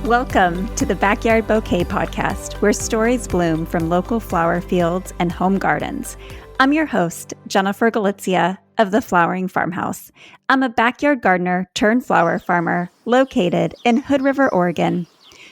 Welcome to the Backyard Bouquet Podcast, where stories bloom from local flower fields and home gardens. I'm your host, Jennifer Galizia of the Flowering Farmhouse. I'm a backyard gardener turned flower farmer located in Hood River, Oregon.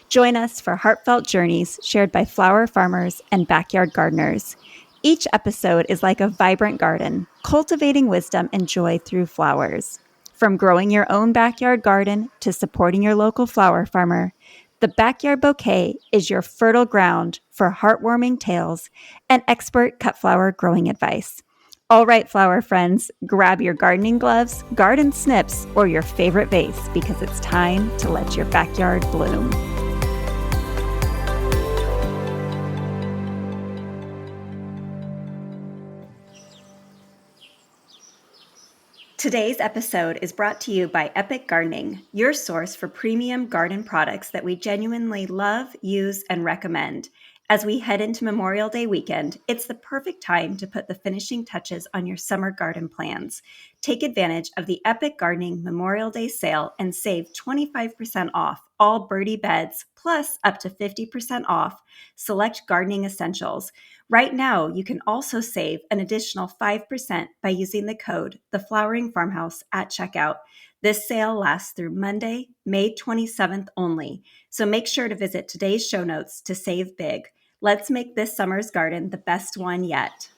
Join us for heartfelt journeys shared by flower farmers and backyard gardeners. Each episode is like a vibrant garden, cultivating wisdom and joy through flowers. From growing your own backyard garden to supporting your local flower farmer, the Backyard Bouquet is your fertile ground for heartwarming tales and expert cut flower growing advice. All right, flower friends, grab your gardening gloves, garden snips, or your favorite vase because it's time to let your backyard bloom. Today's episode is brought to you by Epic Gardening, your source for premium garden products that we genuinely love, use, and recommend. As we head into Memorial Day weekend, it's the perfect time to put the finishing touches on your summer garden plans. Take advantage of the Epic Gardening Memorial Day sale and save 25% off all birdie beds, plus up to 50% off select gardening essentials. Right now, you can also save an additional 5% by using the code The Flowering Farmhouse at checkout. This sale lasts through Monday, May 27th only, so make sure to visit today's show notes to save big. Let's make this summer's garden the best one yet.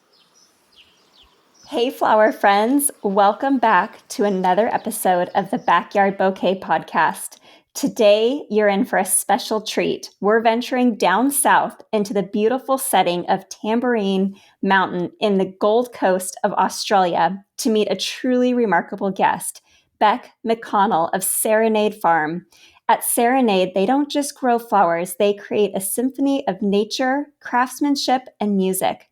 Hey, flower friends, welcome back to another episode of the Backyard Bouquet Podcast. Today, you're in for a special treat. We're venturing down south into the beautiful setting of Tamborine Mountain in the Gold Coast of Australia to meet a truly remarkable guest, Bec McConnell of Serenade Farm. At Serenade, they don't just grow flowers, they create a symphony of nature, craftsmanship, and music.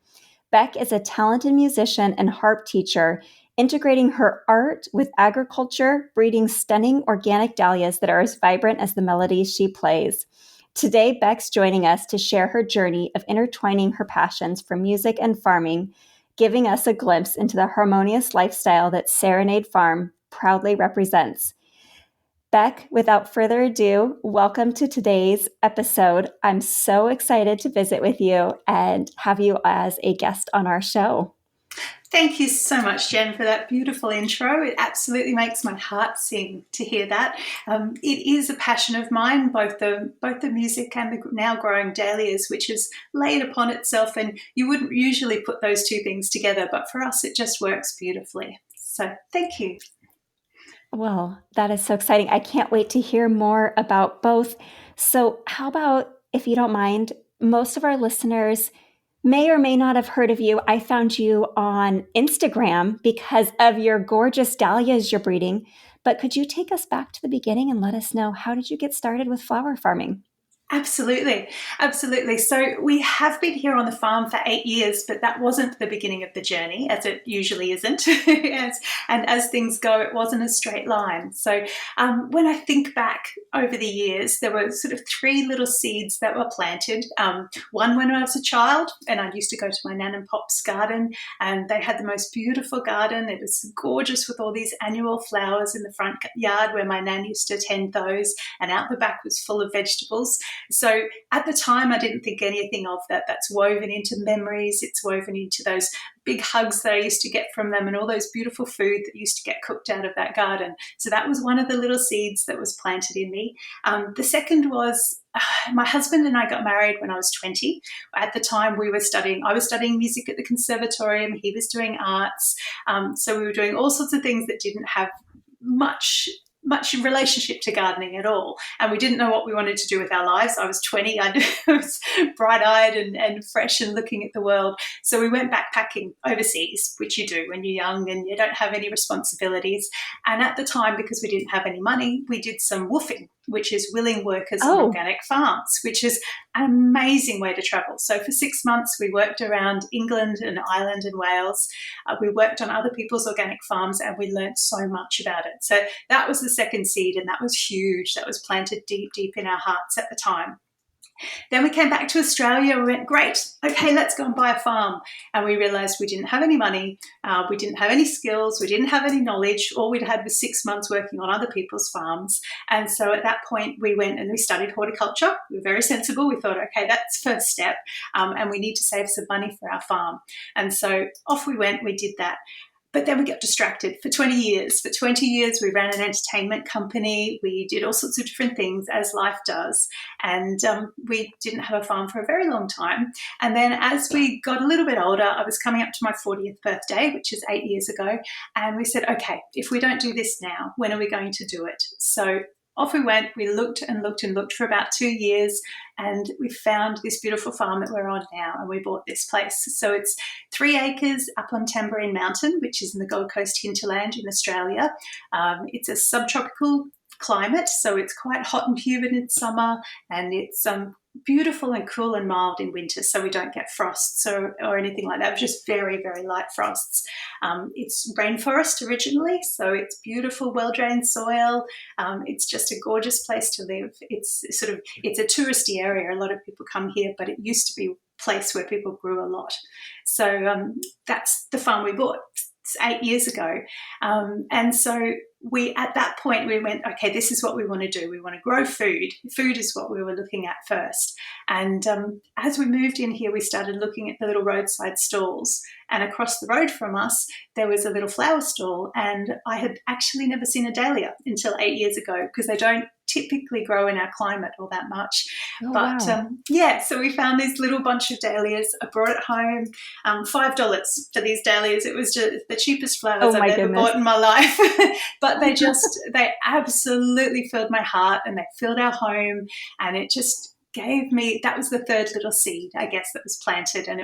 Bec is a talented musician and harp teacher, integrating her art with agriculture, breeding stunning organic dahlias that are as vibrant as the melodies she plays. Today, Bec's joining us to share her journey of intertwining her passions for music and farming, giving us a glimpse into the harmonious lifestyle that Serenade Farm proudly represents. Bec, without further ado, welcome to today's episode. I'm so excited to visit with you and have you as a guest on our show. Thank you so much, Jen, for that beautiful intro. It absolutely makes my heart sing to hear that. It is a passion of mine, both the music and the now growing dahlias, which is laid upon itself. And you wouldn't usually put those two things together, but for us, it just works beautifully. So thank you. Well, that is so exciting. I can't wait to hear more about both. So how about, if you don't mind, most of our listeners may or may not have heard of you. I found you on Instagram because of your gorgeous dahlias you're breeding. But could you take us back to the beginning and let us know, how did you get started with flower farming? Absolutely. So we have been here on the farm for 8 years, but that wasn't the beginning of the journey, as it usually isn't. As things go, it wasn't a straight line. So when I think back over the years, there were sort of 3 little seeds that were planted. One when I was a child, and I used to go to my Nan and Pop's garden, and they had the most beautiful garden. It was gorgeous with all these annual flowers in the front yard where my Nan used to tend those, and out the back was full of vegetables. So at the time, I didn't think anything of that. That's woven into memories. It's woven into those big hugs that I used to get from them and all those beautiful food that used to get cooked out of that garden. So that was one of the little seeds that was planted in me. The second was my husband and I got married when I was 20. At the time, I was studying music at the conservatorium. He was doing arts. So we were doing all sorts of things that didn't have much relationship to gardening at all, and we didn't know what we wanted to do with our lives. I was 20, I was bright-eyed and fresh and looking at the world. So we went backpacking overseas, which you do when you're young and you don't have any responsibilities. And at the time, because we didn't have any money, we did some woofing, which is willing workers on organic farms, which is an amazing way to travel. So for 6 months, we worked around England and Ireland and Wales. We worked on other people's organic farms, and we learned so much about it. So that was the second seed, and that was huge. That was planted deep, deep in our hearts at the time. Then we came back to Australia. We went, great, okay, let's go and buy a farm. And we realised we didn't have any money, we didn't have any skills, we didn't have any knowledge. All we'd had was 6 months working on other people's farms. And so at that point, we went and we studied horticulture. We were very sensible. We thought, okay, that's first step, and we need to save some money for our farm. And so off we went. We did that. But then we got distracted for 20 years. For 20 years, we ran an entertainment company. We did all sorts of different things, as life does. And we didn't have a farm for a very long time. And then as we got a little bit older, I was coming up to my 40th birthday, which is 8 years ago. And we said, okay, if we don't do this now, when are we going to do it? So off we went. We looked and looked and looked for about 2 years, and we found this beautiful farm that we're on now, and we bought this place. So it's 3 acres up on Tamborine Mountain, which is in the Gold Coast hinterland in Australia. It's a subtropical climate, so it's quite hot and humid in summer, and it's beautiful and cool and mild in winter, so we don't get frosts or anything like that. Just very, very light frosts. It's rainforest originally, so it's beautiful, well-drained soil. It's just a gorgeous place to live. It's a touristy area. A lot of people come here, but it used to be a place where people grew a lot. So that's the farm we bought 8 years ago. And so at that point, we went, okay, this is what we want to do. We want to grow food. Food is what we were looking at first. And as we moved in here, we started looking at the little roadside stalls. And across the road from us, there was a little flower stall. And I had actually never seen a dahlia until 8 years ago, because they don't typically grow in our climate all that much. Oh, but wow. So we found this little bunch of dahlias. I brought it home, $5 for these dahlias. It was just the cheapest flowers I've ever bought in my life. But they absolutely filled my heart, and they filled our home, and it just gave me, that was the third little seed, I guess, that was planted. And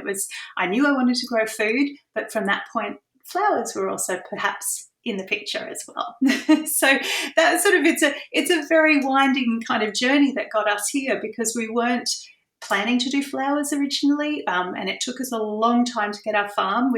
I knew I wanted to grow food, but from that point, flowers were also perhaps in the picture as well. So that it's a very winding kind of journey that got us here, because we weren't planning to do flowers originally, and it took us a long time to get our farm.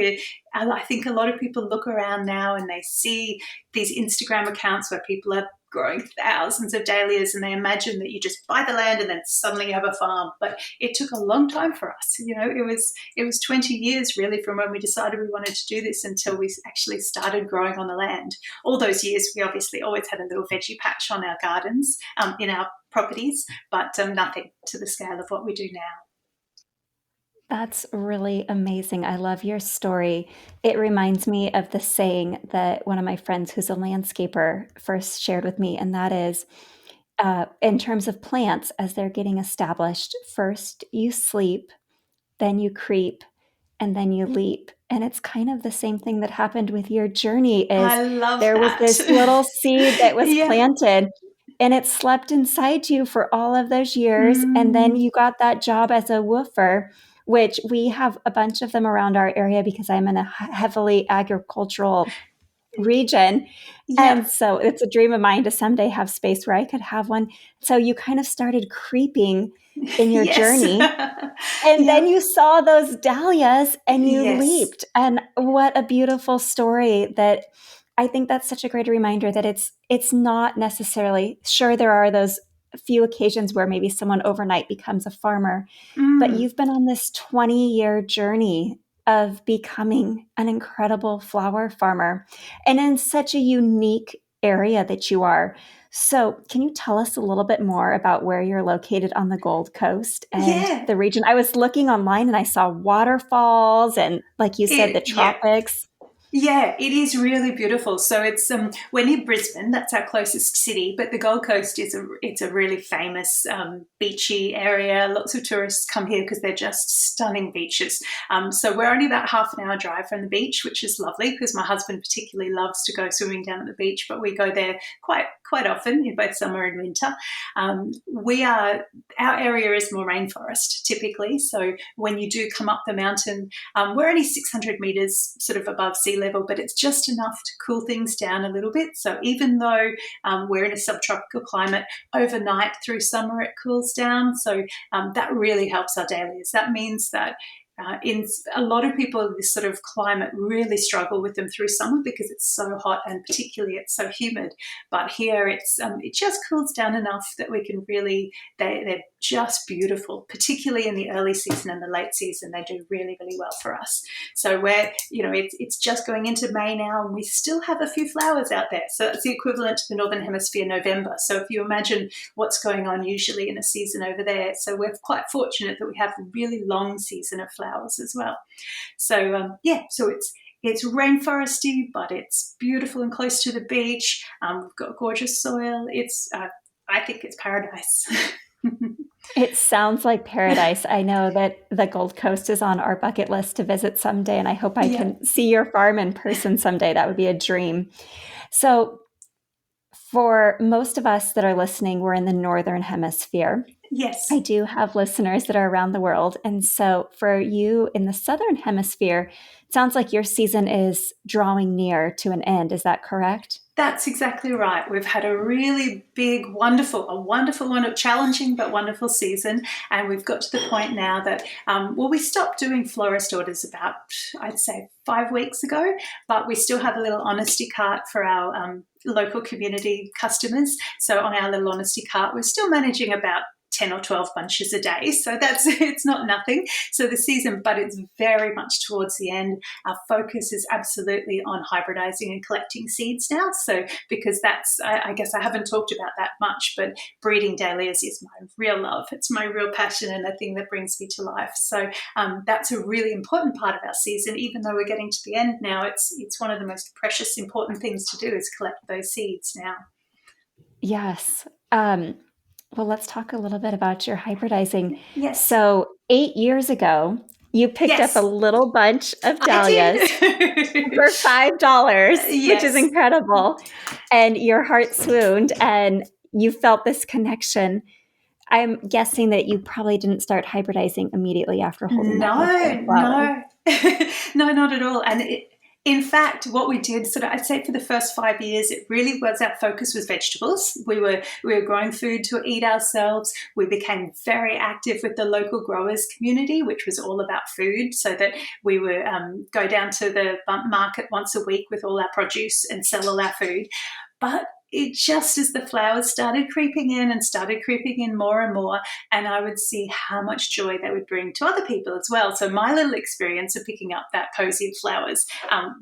I think a lot of people look around now and they see these Instagram accounts where people are growing thousands of dahlias, and they imagine that you just buy the land and then suddenly you have a farm. But it took a long time for us. It was 20 years really from when we decided we wanted to do this until we actually started growing on the land. All those years, we obviously always had a little veggie patch on our gardens, in our properties, but nothing to the scale of what we do now. That's really amazing. I love your story. It reminds me of the saying that one of my friends who's a landscaper first shared with me, and that is, in terms of plants, as they're getting established, first you sleep, then you creep, and then you leap. And it's kind of the same thing that happened with your journey. I love there that. was this little seed that was planted, and it slept inside you for all of those years. And then you got that job as a woofer, which we have a bunch of them around our area because I'm in a heavily agricultural region. And so it's a dream of mine to someday have space where I could have one. So you kind of started creeping in your journey. And then you saw those dahlias and you leaped. And what a beautiful story. That I think that's such a great reminder that it's not necessarily, sure, there are those few occasions where maybe someone overnight becomes a farmer, but you've been on this 20-year journey of becoming an incredible flower farmer, and in such a unique area that you are. So can you tell us a little bit more about where you're located on the Gold Coast and the region? I was looking online and I saw waterfalls and, like you said, the tropics. Yeah, it is really beautiful. So it's we're near Brisbane. That's our closest city. But the Gold Coast it's a really famous beachy area. Lots of tourists come here because they're just stunning beaches. So we're only about half an hour drive from the beach, which is lovely because my husband particularly loves to go swimming down at the beach. But we go there quite often in both summer and winter. Our area is more rainforest typically. So when you do come up the mountain, we're only 600 meters sort of above sea level, but it's just enough to cool things down a little bit. So even though we're in a subtropical climate, overnight through summer it cools down. So that really helps our dahlias. That means that In a lot of people in this sort of climate really struggle with them through summer because it's so hot and particularly it's so humid. But here it just cools down enough that we can really, they're just beautiful, particularly in the early season and the late season. They do really, really well for us. So it's just going into May now and we still have a few flowers out there. So that's the equivalent to the Northern Hemisphere November. So if you imagine what's going on usually in a season over there. So we're quite fortunate that we have a really long season of flowers as well. So so it's rainforesty, but it's beautiful and close to the beach. We've got gorgeous soil. I think it's paradise. It sounds like paradise. I know that the Gold Coast is on our bucket list to visit someday, and I hope I can see your farm in person someday. That would be a dream. So for most of us that are listening, we're in the Northern Hemisphere. Yes. I do have listeners that are around the world. And so for you in the Southern Hemisphere, it sounds like your season is drawing near to an end. Is that correct? That's exactly right. We've had a really big, wonderful one, a challenging but wonderful season. And we've got to the point now that, we stopped doing florist orders about, I'd say, 5 weeks ago, but we still have a little honesty cart for our local community customers. So on our little honesty cart, we're still managing about 10 or 12 bunches a day. So it's not nothing. So the season, but it's very much towards the end. Our focus is absolutely on hybridizing and collecting seeds now. So because I guess I haven't talked about that much, but breeding dahlias is my real love. It's my real passion and the thing that brings me to life. So that's a really important part of our season. Even though we're getting to the end now, it's one of the most precious, important things to do is collect those seeds now. Yes. Well, let's talk a little bit about your hybridizing. Yes. So 8 years ago, you picked up a little bunch of dahlias for $5, which is incredible. And your heart swooned and you felt this connection. I'm guessing that you probably didn't start hybridizing immediately after holding that. No, not at all. And in fact, what we did, I'd say for the first 5 years, it really was our focus was vegetables. We were growing food to eat ourselves. We became very active with the local growers community, which was all about food, so that we would go down to the market once a week with all our produce and sell all our food. But it just as the flowers started creeping in more and more, and I would see how much joy they would bring to other people as well. So my little experience of picking up that posy of flowers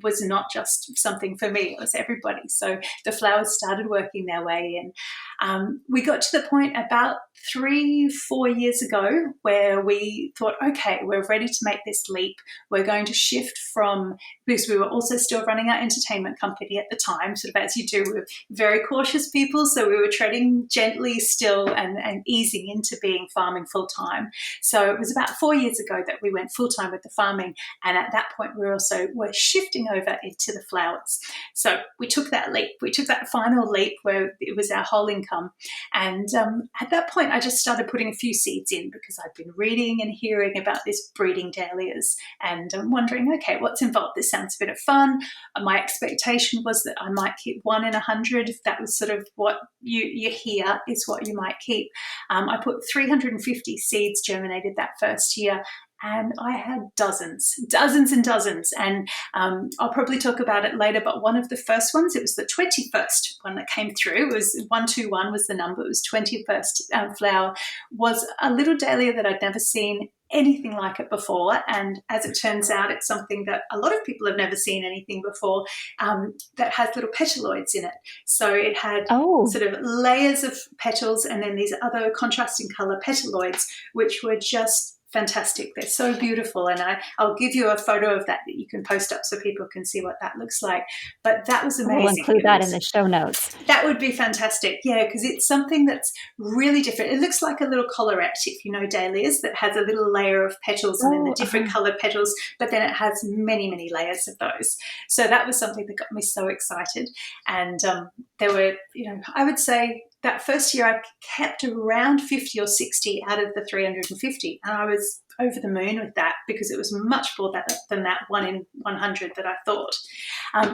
was not just something for me, it was everybody. So the flowers started working their way in. We got to the point about 3-4 years ago where we thought, okay, we're ready to make this leap. We're going to shift from, because we were also still running our entertainment company at the time, sort of as you do, we were very cautious people, so we were treading gently still and easing into being farming full-time. So it was about 4 years ago that we went full-time with the farming, and at that point we're shifting over into the flowers. So we took that leap, we took that final leap where it was our whole income, and at that point I just started putting a few seeds in because I'd been reading and hearing about this breeding dahlias, and I'm wondering, okay, what's involved? This sounds a bit of fun. My expectation was that I might keep 1 in 100. That was sort of what you hear is what you might keep. I put 350 seeds germinated that first year, and I had dozens and dozens. And I'll probably talk about it later, but one of the first ones, it was the 21st one that came through. It was 121 was the number. It was 21st flower, was a little dahlia that I'd never seen anything like it before. And as it turns out, it's something that a lot of people have never seen anything before, that has little petaloids in it. So it had sort of layers of petals and then these other contrasting color petaloids, which were just fantastic. They're so beautiful, and I'll give you a photo of that you can post up so people can see what that looks like. But that was amazing. We'll include that in the show notes. That would be fantastic, yeah, because it's something that's really different. It looks like a little collarette, if you know dahlias, that has a little layer of petals and then the different coloured petals, but then it has many, many layers of those. So that was something that got me so excited. And there were, I would say, that first year I kept around 50 or 60 out of the 350, and I was over the moon with that because it was much more than that 1 in 100 that I thought.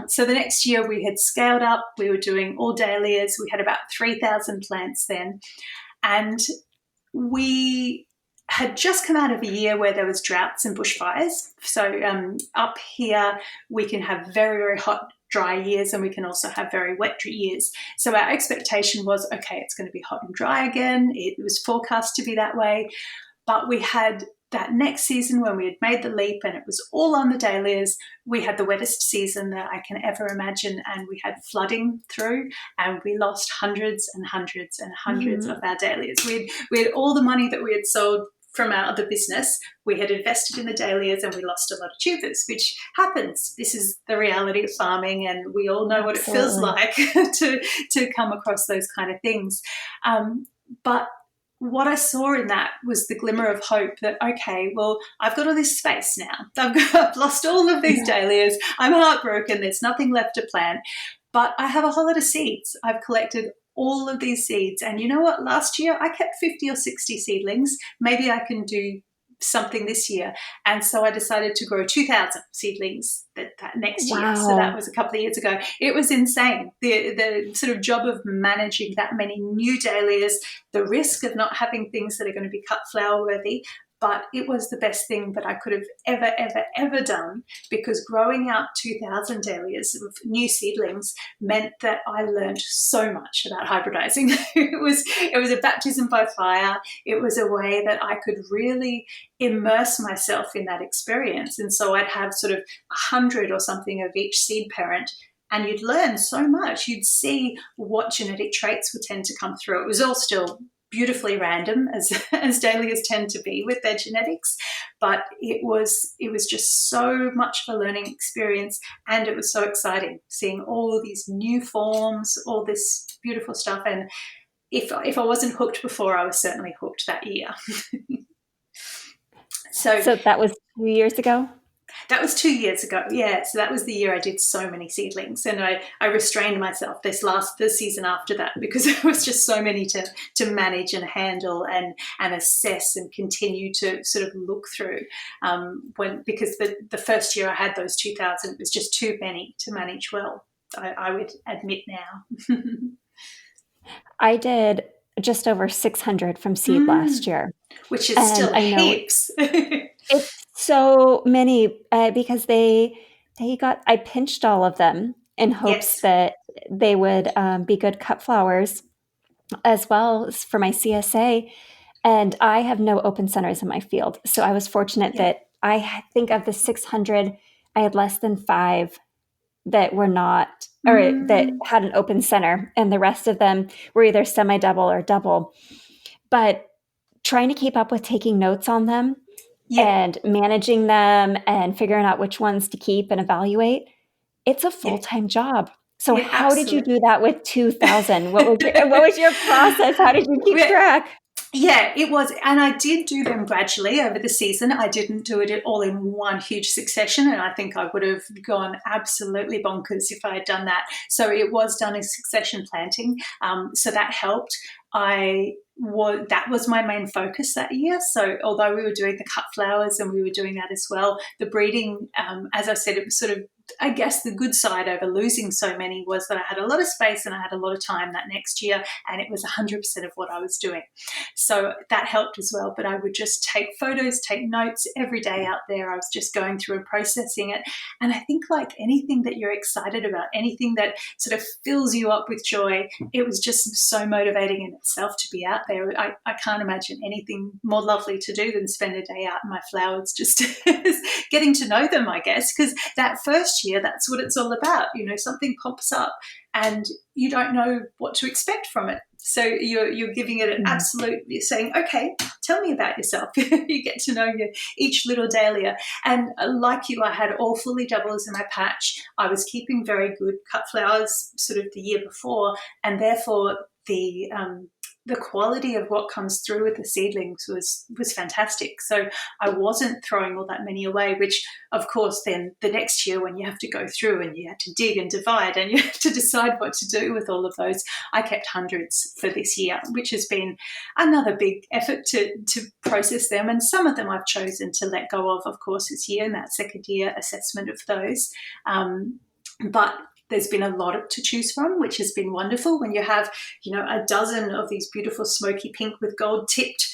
So the next year we had scaled up. We were doing all dahlias. We had about 3,000 plants then, and we had just come out of a year where there was droughts and bushfires. So up here we can have very, very hot, dry years, and we can also have very wet years. So our expectation was, okay, it's going to be hot and dry again. It was forecast to be that way. But we had that next season when we had made the leap and it was all on the dahlias, we had the wettest season that I can ever imagine, and we had flooding through, and we lost hundreds and hundreds and hundreds of our dahlias. We had all the money that we had sold from our other business, we had invested in the dahlias, and we lost a lot of tubers, which happens. This is the reality of farming, and we all know what it feels like to come across those kind of things. But what I saw in that was the glimmer of hope that, okay, well, I've got all this space now. I've lost all of these dahlias. I'm heartbroken. There's nothing left to plant. But I have a whole lot of seeds. I've collected all of these seeds. And you know what? Last year I kept 50 or 60 seedlings. Maybe I can do something this year. And so I decided to grow 2,000 seedlings that next year. So that was a couple of years ago. It was insane. The sort of job of managing that many new dahlias, the risk of not having things that are going to be cut flower worthy. But it was the best thing that I could have ever done, because growing out 2,000 dahlias of new seedlings meant that I learned so much about hybridizing. It was a baptism by fire. It was a way that I could really immerse myself in that experience. And so I'd have sort of 100 or something of each seed parent, and you'd learn so much. You'd see what genetic traits would tend to come through. It was all still beautifully random, as dahlias tend to be with their genetics, but it was just so much of a learning experience, and it was so exciting seeing all these new forms, all this beautiful stuff. And if I wasn't hooked before, I was certainly hooked that year. So that was 2 years ago? That was 2 years ago, yeah. So that was the year I did so many seedlings, and I restrained myself the season after that, because there was just so many to manage and handle and assess and continue to sort of look through. Because the first year I had those 2,000, it was just too many to manage well, I would admit now. I did just over 600 from seed last year. Which is still heaps. It's so many, because I pinched all of them in hopes that they would be good cut flowers, as well as for my CSA. And I have no open centers in my field. So I was fortunate that I think of the 600, I had less than 5 that were not, or that had an open center. And the rest of them were either semi-double or double. But trying to keep up with taking notes on them and managing them and figuring out which ones to keep and evaluate, it's a full-time job. So how did you do that with 2,000? What was your process? How did you keep track? Yeah, it was. And I did do them gradually over the season. I didn't do it all in one huge succession. And I think I would have gone absolutely bonkers if I had done that. So it was done as succession planting. So that helped. That was my main focus that year. So although we were doing the cut flowers and we were doing that as well, the breeding, as I said, it was sort of, I guess the good side over losing so many was that I had a lot of space and I had a lot of time that next year, and it was 100% of what I was doing. So that helped as well. But I would just take photos, take notes every day out there. I was just going through and processing it. And I think, like anything that you're excited about, anything that sort of fills you up with joy, it was just so motivating in itself to be out there. I can't imagine anything more lovely to do than spend a day out in my flowers, just getting to know them, I guess, because that first year, that's what it's all about. You know, something pops up and you don't know what to expect from it. So you're giving it an absolute, you're saying, okay, tell me about yourself. You get to know each little dahlia. And like you, I had all fully doubles in my patch. I was keeping very good cut flowers sort of the year before, and therefore the quality of what comes through with the seedlings was fantastic. So I wasn't throwing all that many away, which of course then the next year when you have to go through and you have to dig and divide and you have to decide what to do with all of those, I kept hundreds for this year, which has been another big effort to process them. And some of them I've chosen to let go of course, this year in that second year assessment of those. But there's been a lot to choose from, which has been wonderful when you have, a dozen of these beautiful smoky pink with gold tipped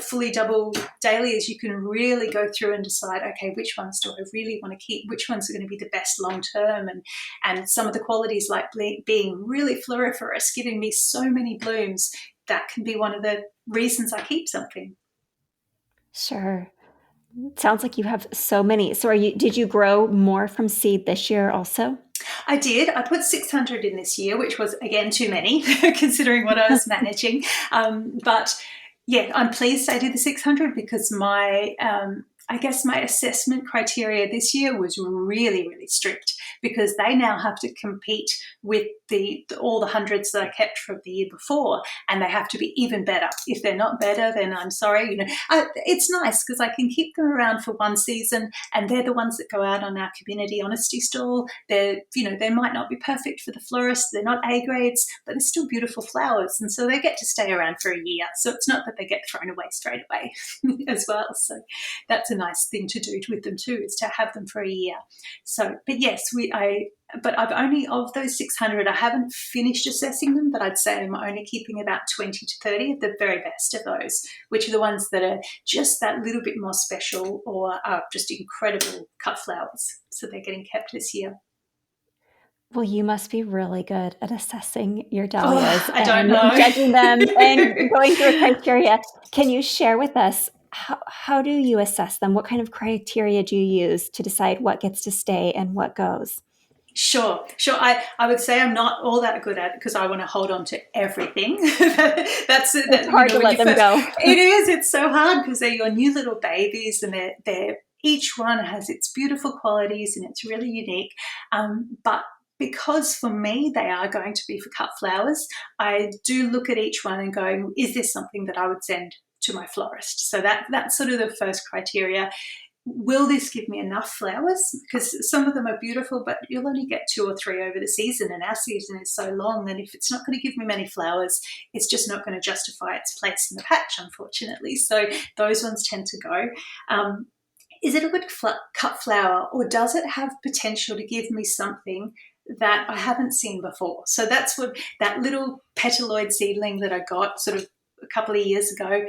fully double dahlias, you can really go through and decide, okay, which ones do I really want to keep? Which ones are going to be the best long term? And some of the qualities like being really floriferous, giving me so many blooms, that can be one of the reasons I keep something. Sure. Sounds like you have so many. So did you grow more from seed this year also? I did. I put 600 in this year, which was, again, too many considering what I was managing. But yeah, I'm pleased I did the 600 because I guess my assessment criteria this year was really, really strict, because they now have to compete with all the hundreds that I kept from the year before, and they have to be even better. If they're not better, then I'm sorry. It's nice because I can keep them around for one season, and they're the ones that go out on our community honesty stall. They might not be perfect for the florist. They're not A grades, but they're still beautiful flowers, and so they get to stay around for a year. So it's not that they get thrown away straight away as well. So that's a nice thing to do with them too, is to have them for a year. So, but yes, but I've only, of those 600, I haven't finished assessing them, but I'd say I'm only keeping about 20 to 30 of the very best of those, which are the ones that are just that little bit more special or are just incredible cut flowers. So they're getting kept this year. Well, you must be really good at assessing your dahlias I don't know. Judging them and going through a criteria. Can you share with us, how do you assess them? What kind of criteria do you use to decide what gets to stay and what goes? Sure. I would say I'm not all that good at it because I want to hold on to everything. It's hard to let them go. It is. It's so hard because they're your new little babies, and they're each one has its beautiful qualities and it's really unique. But because for me they are going to be for cut flowers, I do look at each one and go, is this something that I would send to my florist? So that's sort of the first criteria. Will this give me enough flowers? Because some of them are beautiful, but you'll only get 2 or 3 over the season, and our season is so long, and if it's not going to give me many flowers, it's just not going to justify its place in the patch, unfortunately. So those ones tend to go. Is it a good cut flower, or does it have potential to give me something that I haven't seen before? So that's what that little petaloid seedling that I got sort of a couple of years ago,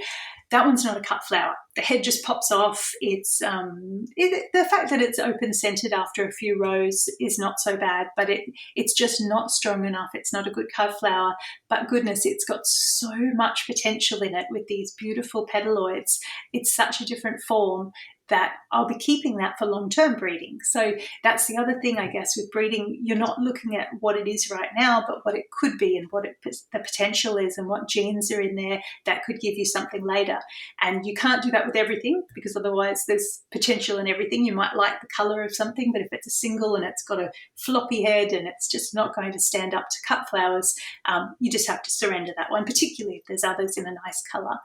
that one's not a cut flower. The head just pops off. It's the fact that it's open-centered after a few rows is not so bad, but it's just not strong enough. It's not a good cut flower, but goodness, it's got so much potential in it with these beautiful petaloids. It's such a different form that I'll be keeping that for long-term breeding. So that's the other thing, I guess, with breeding. You're not looking at what it is right now, but what it could be and what the potential is and what genes are in there that could give you something later. And you can't do that with everything, because otherwise there's potential in everything. You might like the colour of something, but if it's a single and it's got a floppy head and it's just not going to stand up to cut flowers, you just have to surrender that one, particularly if there's others in a nice colour.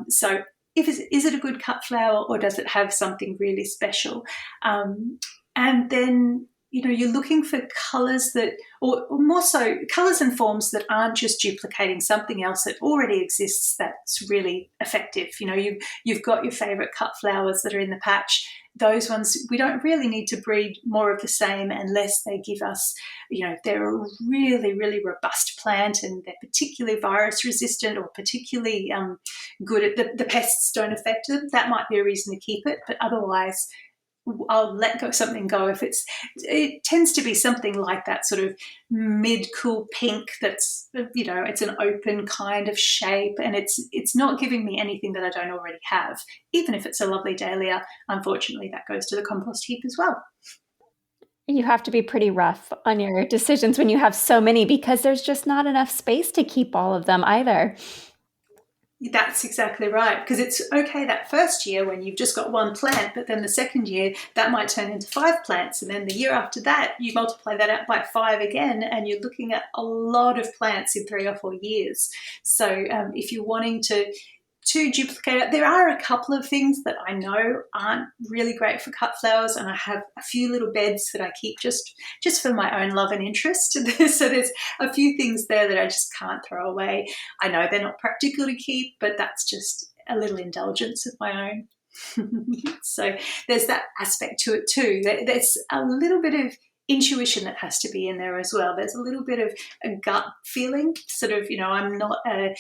So is it a good cut flower, or does it have something really special? And then, you're looking for colours that, or more so, colours and forms that aren't just duplicating something else that already exists that's really effective. You've got your favourite cut flowers that are in the patch. Those ones, we don't really need to breed more of the same unless they give us, they're a really, really robust plant and they're particularly virus resistant or particularly good at the pests don't affect them. That might be a reason to keep it, but otherwise I'll let something go if it tends to be something like that sort of mid-cool pink that's, it's an open kind of shape, and it's not giving me anything that I don't already have. Even if it's a lovely dahlia, unfortunately that goes to the compost heap as well. You have to be pretty rough on your decisions when you have so many, because there's just not enough space to keep all of them either. That's exactly right, because it's okay that first year when you've just got one plant, but then the second year that might turn into 5 plants, and then the year after that you multiply that out by 5 again, and you're looking at a lot of plants in 3 or 4 years. So if you're wanting to duplicate it, there are a couple of things that I know aren't really great for cut flowers, and I have a few little beds that I keep just for my own love and interest. So there's a few things there that I just can't throw away. I know they're not practical to keep, but that's just a little indulgence of my own. So there's that aspect to it too. There's a little bit of intuition that has to be in there as well. There's a little bit of a gut feeling, sort of, I'm not a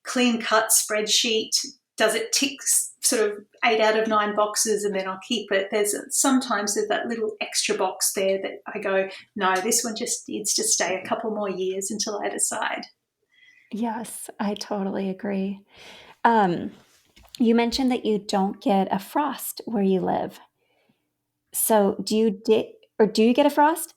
clean cut spreadsheet. Does it tick sort of 8 out of 9 boxes and then I'll keep it? Sometimes there's that little extra box there that I go, no, this one just needs to stay a couple more years until I decide. Yes, I totally agree. You mentioned that you don't get a frost where you live. So do you get a frost?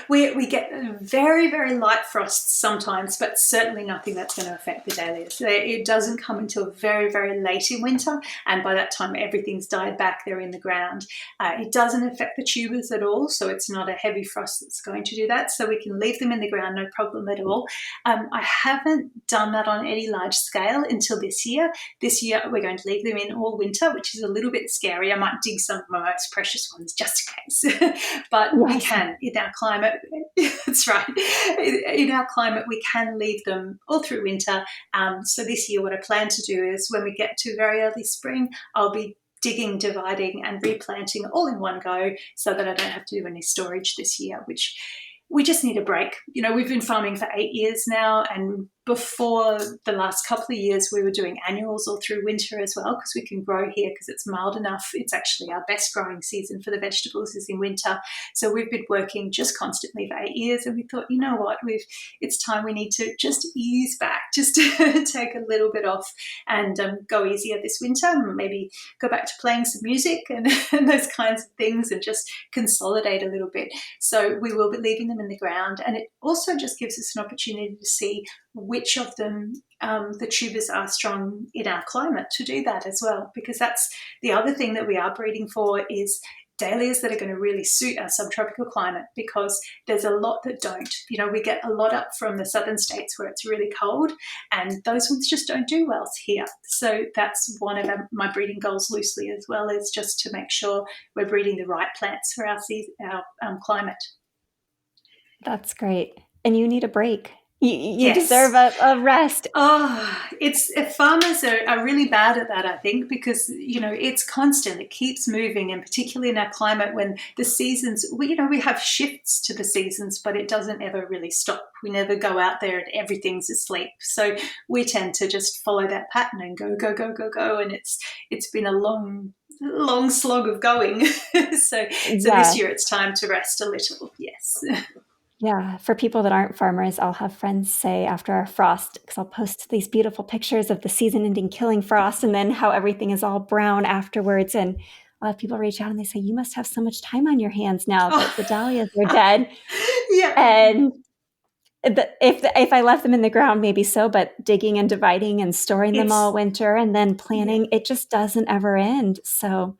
We get very, very light frosts sometimes, but certainly nothing that's going to affect the dahlias. It doesn't come until very, very late in winter, and by that time everything's died back, they're in the ground. It doesn't affect the tubers at all, so it's not a heavy frost that's going to do that, so we can leave them in the ground, no problem at all. I haven't done that on any large scale until this year. This year we're going to leave them in all winter, which is a little bit scary. I might dig some of my most precious ones just in case, but yes. We can, in our climate. That's right. In our climate, we can leave them all through winter. So this year, what I plan to do is when we get to very early spring, I'll be digging, dividing, and replanting all in one go so that I don't have to do any storage this year, which we just need a break. You know, we've been farming for 8 years now, and before the last couple of years, we were doing annuals all through winter as well because we can grow here because it's mild enough. It's actually our best growing season for the vegetables is in winter. So we've been working just constantly for 8 years, and we thought, you know what, it's time we need to just ease back, just to take a little bit off and go easier this winter, maybe go back to playing some music and those kinds of things and just consolidate a little bit. So we will be leaving them in the ground, and it also just gives us an opportunity to see which of them the tubers are strong in our climate to do that as well, because that's the other thing that we are breeding for is dahlias that are going to really suit our subtropical climate, because there's a lot that don't. You know, we get a lot up from the southern states where it's really cold, and those ones just don't do well here. So that's one of my breeding goals loosely as well, is just to make sure we're breeding the right plants for our climate. That's great. And you need a break. You yes. deserve a rest. Oh, farmers are really bad at that, I think, because, you know, it's constant. It keeps moving, and particularly in our climate when the seasons, we have shifts to the seasons, but it doesn't ever really stop. We never go out there and everything's asleep. So we tend to just follow that pattern and go, go, go, go, go. And it's been a long slog of going. So this year it's time to rest a little. Yes. Yeah, for people that aren't farmers, I'll have friends say after our frost, because I'll post these beautiful pictures of the season-ending killing frost and then how everything is all brown afterwards. And I'll have people reach out and they say, you must have so much time on your hands now that the dahlias are dead. Yeah. And if I left them in the ground, maybe so, but digging and dividing and storing them all winter and then planting, it just doesn't ever end. So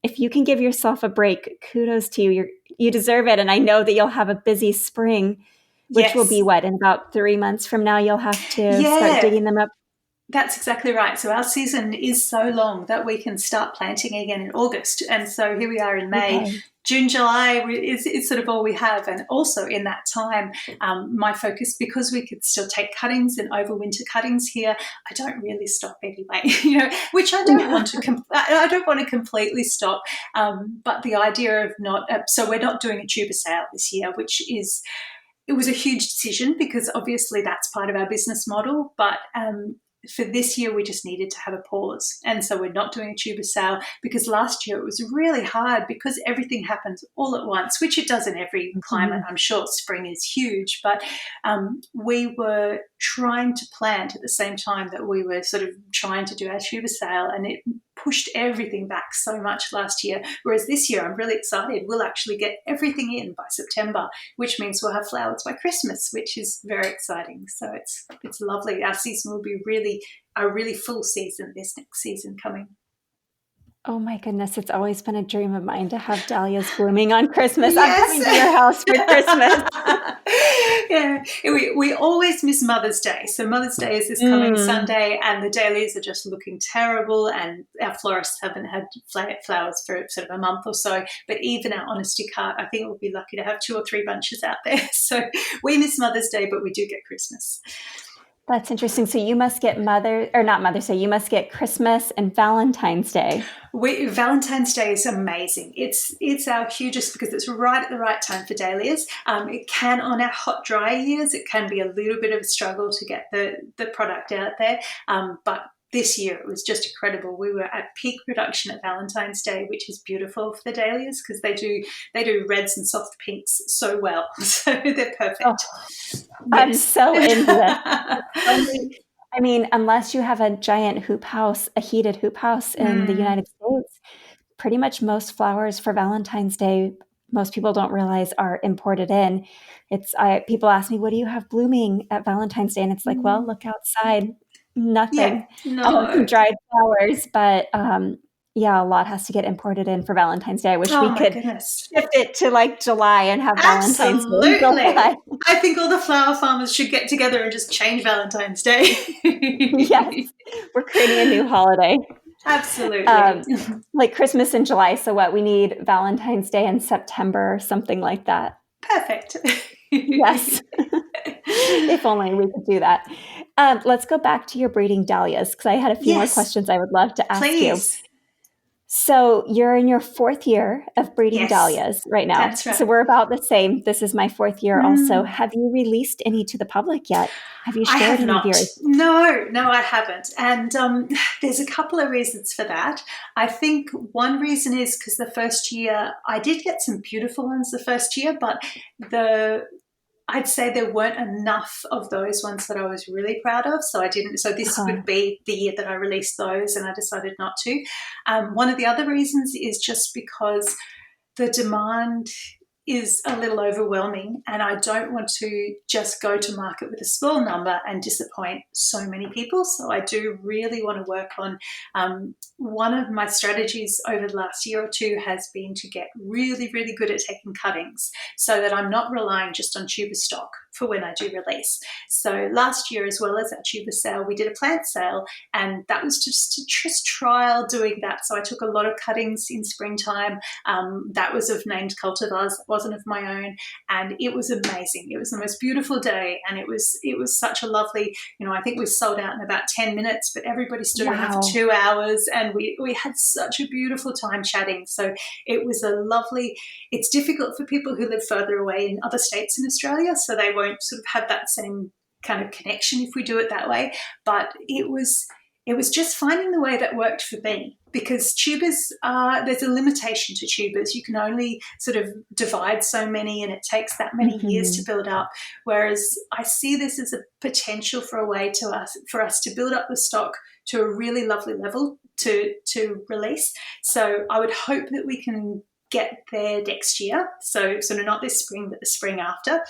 if you can give yourself a break, kudos to you. You deserve it. And I know that you'll have a busy spring, which will be in about 3 months from now, you'll have to start digging them up. That's exactly right. So our season is so long that we can start planting again in August. And so here we are in May. Okay. June, July is sort of all we have. And also in that time, my focus, because we could still take cuttings and overwinter cuttings here, I don't really stop anyway, you know, which I don't want to, I don't want to completely stop. But the idea of so we're not doing a tuber sale this year, it was a huge decision because obviously that's part of our business model. But for this year, we just needed to have a pause. And so we're not doing a tuber sale because last year it was really hard because everything happens all at once, which it does in every climate. I'm sure spring is huge, but we were trying to plant at the same time that we were sort of trying to do our tuber sale, and it pushed everything back so much last year. Whereas this year, I'm really excited. We'll actually get everything in by September, which means we'll have flowers by Christmas, which is very exciting. So it's lovely. Our season will be a really full season this next season coming. Oh my goodness, it's always been a dream of mine to have dahlias blooming on Christmas. Yes. I'm coming to your house for Christmas. Yeah, we always miss Mother's Day. So Mother's Day is this coming Sunday, and the dahlias are just looking terrible, and our florists haven't had flowers for sort of a month or so. But even our honesty cart, I think we'll be lucky to have 2 or 3 bunches out there. So we miss Mother's Day, but we do get Christmas. That's interesting. So you must get you must get Christmas and Valentine's Day. Valentine's Day is amazing. It's our hugest because it's right at the right time for dahlias. It can, on our hot, dry years, it can be a little bit of a struggle to get the product out there. But this year it was just incredible. We were at peak production at Valentine's Day, which is beautiful for the dahlias because they do reds and soft pinks so well. So they're perfect. Oh, yes. I'm so into this. I mean, unless you have a giant hoop house, a heated hoop house in the United States, pretty much most flowers for Valentine's Day, most people don't realize are imported in. People ask me, what do you have blooming at Valentine's Day? And it's like, well, look outside. Nothing. Yeah, no. Some dried flowers, but a lot has to get imported in for Valentine's Day. I wish we could shift it to like July and have Valentine's Day. Absolutely. I think all the flower farmers should get together and just change Valentine's Day. Yes, we're creating a new holiday. Absolutely. Like Christmas in July. So what? We need Valentine's Day in September, something like that. Perfect. Yes. If only we could do that. Let's go back to your breeding dahlias because I had a few more questions I would love to ask you. So you're in your 4th year of breeding dahlias right now. That's right. So we're about the same. This is my 4th year also. Have you released any to the public yet? Have you shared any of yours? No, I haven't. And there's a couple of reasons for that. I think one reason is because the first year, I did get some beautiful ones the first year, but I'd say there weren't enough of those ones that I was really proud of. So I didn't. So this would be the year that I released those, and I decided not to. One of the other reasons is just because the demand is a little overwhelming, and I don't want to just go to market with a small number and disappoint so many people. So I do really want to work on one of my strategies over the last year or two has been to get really, really good at taking cuttings so that I'm not relying just on tuber stock for when I do release. So last year, as well as our tuber sale, we did a plant sale, and that was just to trial doing that. So I took a lot of cuttings in springtime. That was of named cultivars, wasn't of my own, and it was amazing. It was the most beautiful day, and it was such a lovely, I think we sold out in about 10 minutes, but everybody stood around for 2 hours, and we had such a beautiful time chatting. So it was a lovely, it's difficult for people who live further away in other states in Australia, so they won't sort of have that same kind of connection if we do it that way. But it was just finding the way that worked for me, because tubers there's a limitation to tubers. You can only sort of divide so many, and it takes that many years to build up. Whereas I see this as a potential for a way for us to build up the stock to a really lovely level to release. So I would hope that we can get there next year. So sort of not this spring, but the spring after.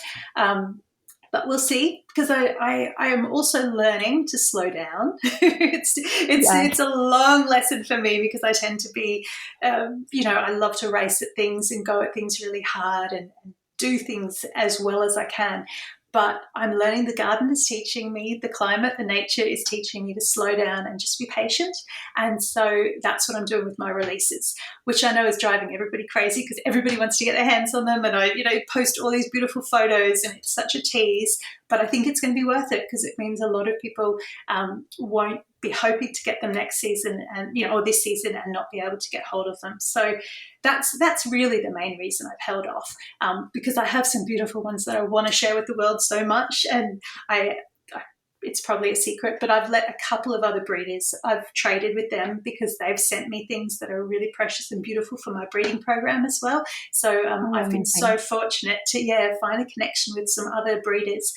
But we'll see, because I am also learning to slow down. It's a long lesson for me, because I tend to be, I love to race at things and go at things really hard and do things as well as I can. But I'm learning the garden is teaching me, the climate, the nature is teaching me to slow down and just be patient. And so that's what I'm doing with my releases, which I know is driving everybody crazy because everybody wants to get their hands on them. And I, post all these beautiful photos, and it's such a tease. But I think it's going to be worth it, because it means a lot of people won't be hoping to get them next season or this season and not be able to get hold of them. So that's really the main reason I've held off, because I have some beautiful ones that I want to share with the world so much. And it's probably a secret, but I've let a couple of other breeders, I've traded with them because they've sent me things that are really precious and beautiful for my breeding program as well. So I've been so fortunate to, find a connection with some other breeders.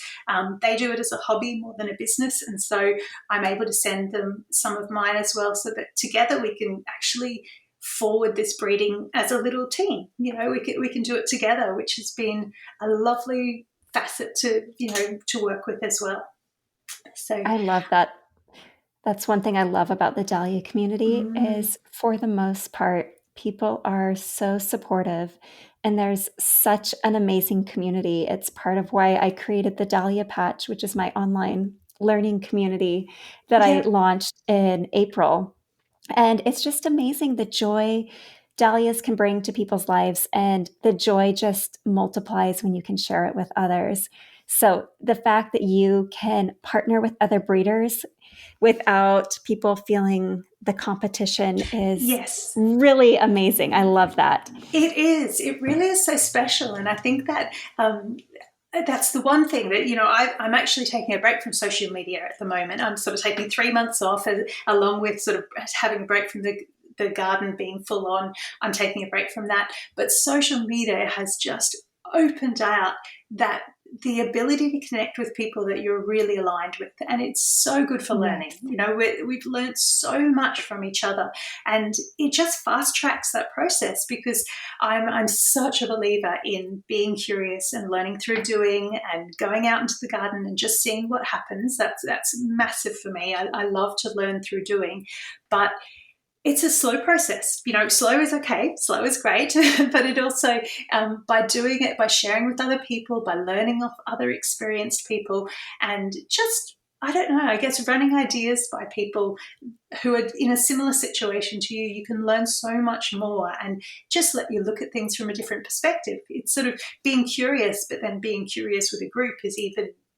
They do it as a hobby more than a business. And so I'm able to send them some of mine as well, so that together we can actually forward this breeding as a little team. We can do it together, which has been a lovely facet to work with as well. So I love that. That's one thing I love about the Dahlia community is, for the most part, people are so supportive, and there's such an amazing community. It's part of why I created the Dahlia Patch, which is my online learning community that I launched in April. And it's just amazing the joy dahlias can bring to people's lives, and the joy just multiplies when you can share it with others. So the fact that you can partner with other breeders without people feeling the competition is Yes. really amazing. I love that. It is. It really is so special. And I think that that's the one thing that, I'm actually taking a break from social media at the moment. I'm sort of taking 3 months off, along with sort of having a break from the garden being full on. I'm taking a break from that. But social media has just opened out that the ability to connect with people that you're really aligned with. And it's so good for learning. We've learned so much from each other, and it just fast tracks that process, because I'm such a believer in being curious and learning through doing, and going out into the garden and just seeing what happens. That's massive for me. I love to learn through doing, but it's a slow process. Slow is okay. Slow is great. But it also, by doing it, by sharing with other people, by learning off other experienced people, and just, I don't know, I guess running ideas by people who are in a similar situation to you, you can learn so much more and just let you look at things from a different perspective. It's sort of being curious, but then being curious with a group is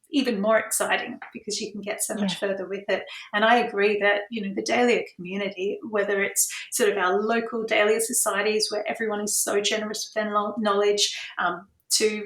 even more exciting, because you can get so much further with it. And I agree that, the Dahlia community, whether it's sort of our local Dahlia societies where everyone is so generous with their knowledge, to,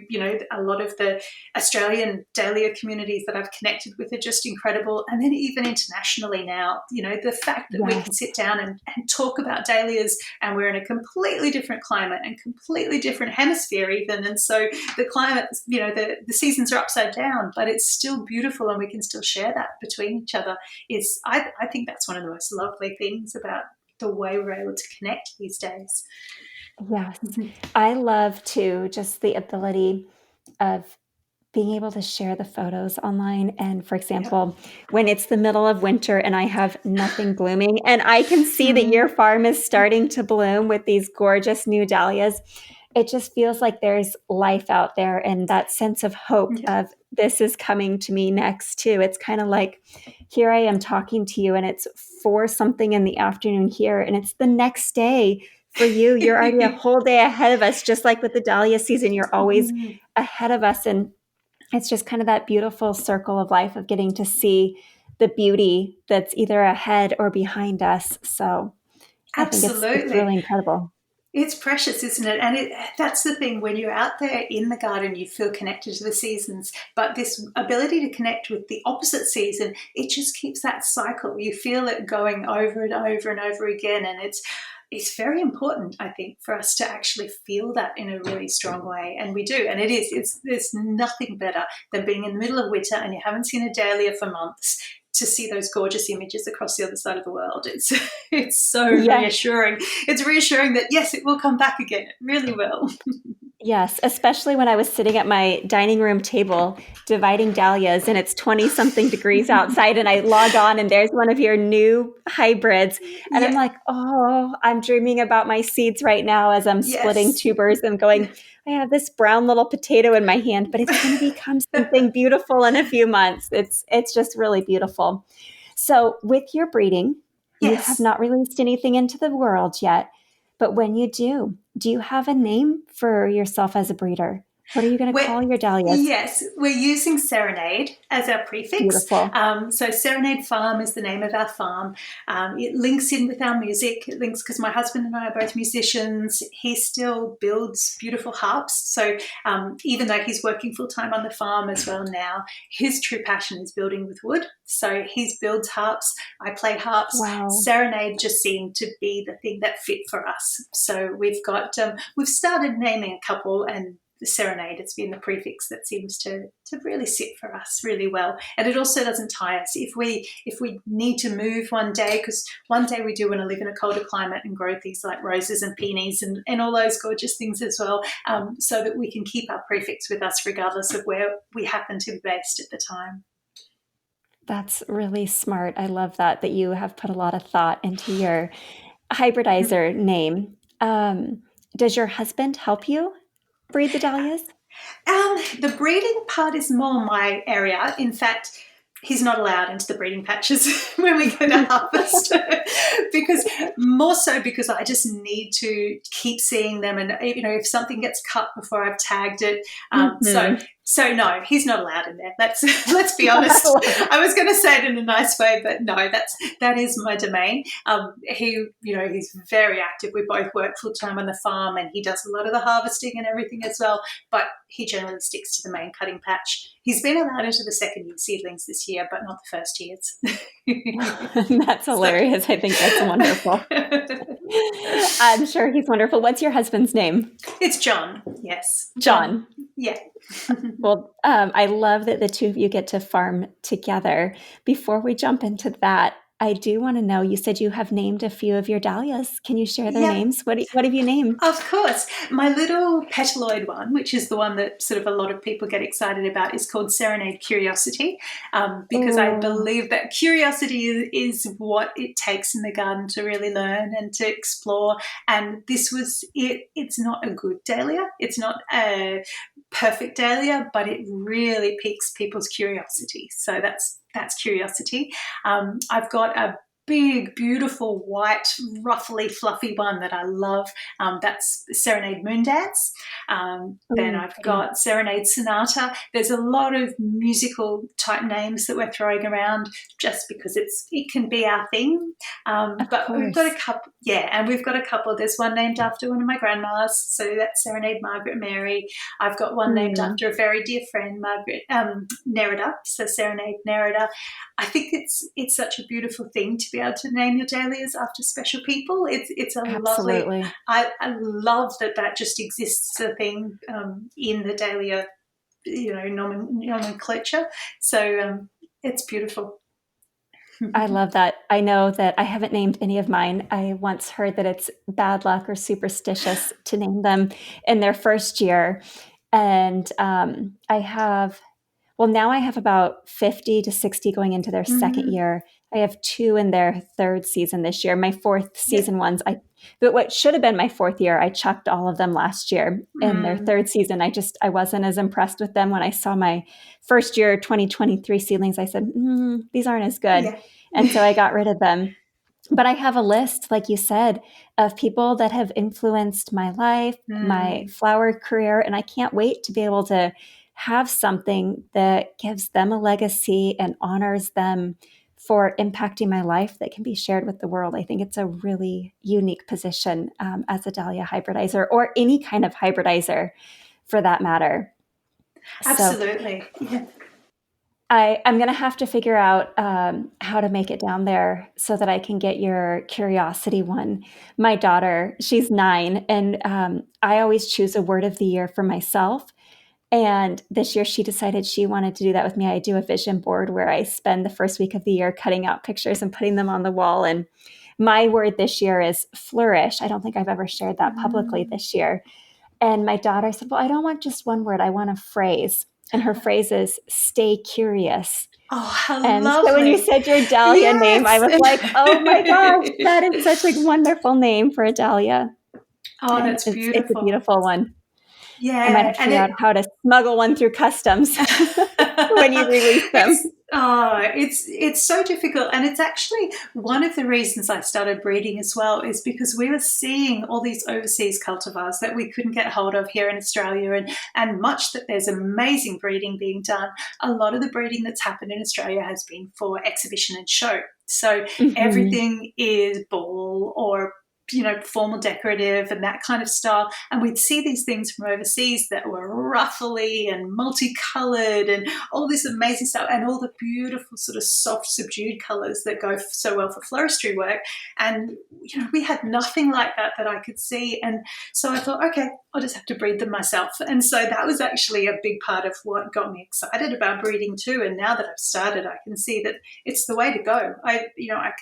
a lot of the Australian Dahlia communities that I've connected with are just incredible. And then even internationally now, the fact that we can sit down and talk about Dahlias, and we're in a completely different climate and completely different hemisphere even. And so the climate, the seasons are upside down, but it's still beautiful, and we can still share that between each other. I think that's one of the most lovely things about the way we're able to connect these days. Yes. I love too, just the ability of being able to share the photos online. And for example, when it's the middle of winter and I have nothing blooming, and I can see that your farm is starting to bloom with these gorgeous new dahlias, it just feels like there's life out there, and that sense of hope of this is coming to me next too. It's kind of like, here I am talking to you, and it's 4 something in the afternoon here, and it's the next day for you. You're already a whole day ahead of us. Just like with the dahlia season, you're always ahead of us. And it's just kind of that beautiful circle of life of getting to see the beauty that's either ahead or behind us. So Absolutely. I think it's really incredible. It's precious, isn't it? And that's the thing, when you're out there in the garden, you feel connected to the seasons, but this ability to connect with the opposite season, it just keeps that cycle. You feel it going over and over and over again. And it's very important, I think, for us to actually feel that in a really strong way. And we do. And there's nothing better than being in the middle of winter and you haven't seen a dahlia for months, to see those gorgeous images across the other side of the world. It's so reassuring. It's reassuring that, yes, it will come back again. It really will. Yes, especially when I was sitting at my dining room table dividing dahlias, and it's 20-something degrees outside, and I log on and there's one of your new hybrids. And I'm like, oh, I'm dreaming about my seeds right now as I'm splitting tubers and going, I have this brown little potato in my hand, but it's going to become something beautiful in a few months. It's just really beautiful. So with your breeding, you have not released anything into the world yet. But when you do you have a name for yourself as a breeder? What are you going to call your dahlias? Yes, we're using Serenade as our prefix. Beautiful. So Serenade Farm is the name of our farm. It links in with our music. It links because my husband and I are both musicians. He still builds beautiful harps. So even though he's working full-time on the farm as well now, his true passion is building with wood. So he builds harps. I play harps. Wow. Serenade just seemed to be the thing that fit for us. So we've started naming a couple, and the Serenade, it's been the prefix that seems to really sit for us really well. And it also doesn't tie us. If we need to move one day, because one day we do want to live in a colder climate and grow things like roses and peonies and all those gorgeous things as well, so that we can keep our prefix with us regardless of where we happen to be based at the time. That's really smart. I love that you have put a lot of thought into your hybridizer name. Does your husband help you breed the dahlias? The breeding part is more my area. In fact, he's not allowed into the breeding patches when we go to harvest because I just need to keep seeing them. And, if something gets cut before I've tagged it. So no, he's not allowed in there. Let's be honest. I was going to say it in a nice way, but no, that is my domain. He's very active. We both work full time on the farm, and he does a lot of the harvesting and everything as well. But he generally sticks to the main cutting patch. He's been allowed into the second year seedlings this year, but not the first years. That's hilarious. I think that's wonderful. I'm sure he's wonderful. What's your husband's name? It's John. Yes. John. Yeah. Well, I love that the two of you get to farm together. Before we jump into that, I do want to know, you said you have named a few of your dahlias. Can you share their names? What have you named? Of course. My little petaloid one, which is the one that sort of a lot of people get excited about, is called Serenade Curiosity, because I believe that curiosity is what it takes in the garden to really learn and to explore. And this was it. It's not a good dahlia. It's not a perfect dahlia, but it really piques people's curiosity. So that's Curiosity. I've got a big, beautiful, white, ruffly, fluffy one that I love. That's Serenade Moondance. Then I've got Serenade Sonata. There's a lot of musical type names that we're throwing around just because it can be our thing. But we've got a couple, and we've got a couple. There's one named after one of my grandmas, so that's Serenade Margaret Mary. I've got one named after a very dear friend, Margaret Nerida, so Serenade Nerida. I think it's such a beautiful thing to be able to name your dahlias after special people. It's a Absolutely. lovely. I love that just exists a thing in the dahlia, nomenclature. So it's beautiful. I love that. I know that I haven't named any of mine. I once heard that it's bad luck or superstitious to name them in their first year. And now I have about 50 to 60 going into their second year. I have 2 in their third season this year. My fourth season ones, but what should have been my fourth year, I chucked all of them last year. In their third season, I wasn't as impressed with them. When I saw my first year 2023 seedlings, I said, these aren't as good. Yeah. And so I got rid of them. But I have a list, like you said, of people that have influenced my life, my flower career, and I can't wait to be able to have something that gives them a legacy and honors them for impacting my life that can be shared with the world. I think it's a really unique position as a dahlia hybridizer, or any kind of hybridizer for that matter. Absolutely. So, I'm going to have to figure out how to make it down there so that I can get your Curiosity one. My daughter, she's 9, and I always choose a word of the year for myself. And this year she decided she wanted to do that with me. I do a vision board where I spend the first week of the year cutting out pictures and putting them on the wall. And my word this year is flourish. I don't think I've ever shared that publicly this year. And my daughter said, well, I don't want just one word. I want a phrase. And her phrase is stay curious. Oh, how and lovely. So when you said your dahlia name, I was like, oh my gosh, that is such a wonderful name for a dahlia. Oh, and that's beautiful. It's a beautiful one. Yeah. I might have to figure out how to smuggle one through customs when you release them. It's so difficult. And it's actually one of the reasons I started breeding as well, is because we were seeing all these overseas cultivars that we couldn't get hold of here in Australia, and much that there's amazing breeding being done. A lot of the breeding that's happened in Australia has been for exhibition and show. So everything is ball or formal decorative and that kind of style. And we'd see these things from overseas that were ruffly and multicolored and all this amazing stuff, and all the beautiful sort of soft, subdued colors that go so well for floristry work. And, we had nothing like that I could see. And so I thought, okay, I'll just have to breed them myself. And so that was actually a big part of what got me excited about breeding too. And now that I've started, I can see that it's the way to go. I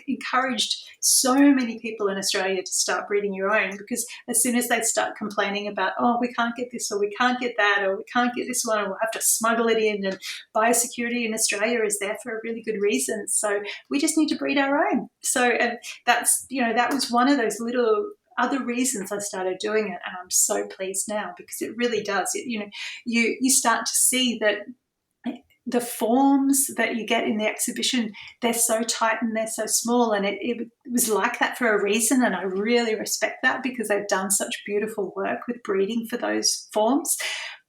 encouraged so many people in Australia to start breeding your own, because as soon as they start complaining about, oh, we can't get this or we can't get that or we can't get this one or we'll have to smuggle it in, and biosecurity in Australia is there for a really good reason. So we just need to breed our own. So that's, that was one of those little other reasons I started doing it, and I'm so pleased now because it really does. You start to see that the forms that you get in the exhibition, they're so tight and they're so small, and it was like that for a reason, and I really respect that because they've done such beautiful work with breeding for those forms.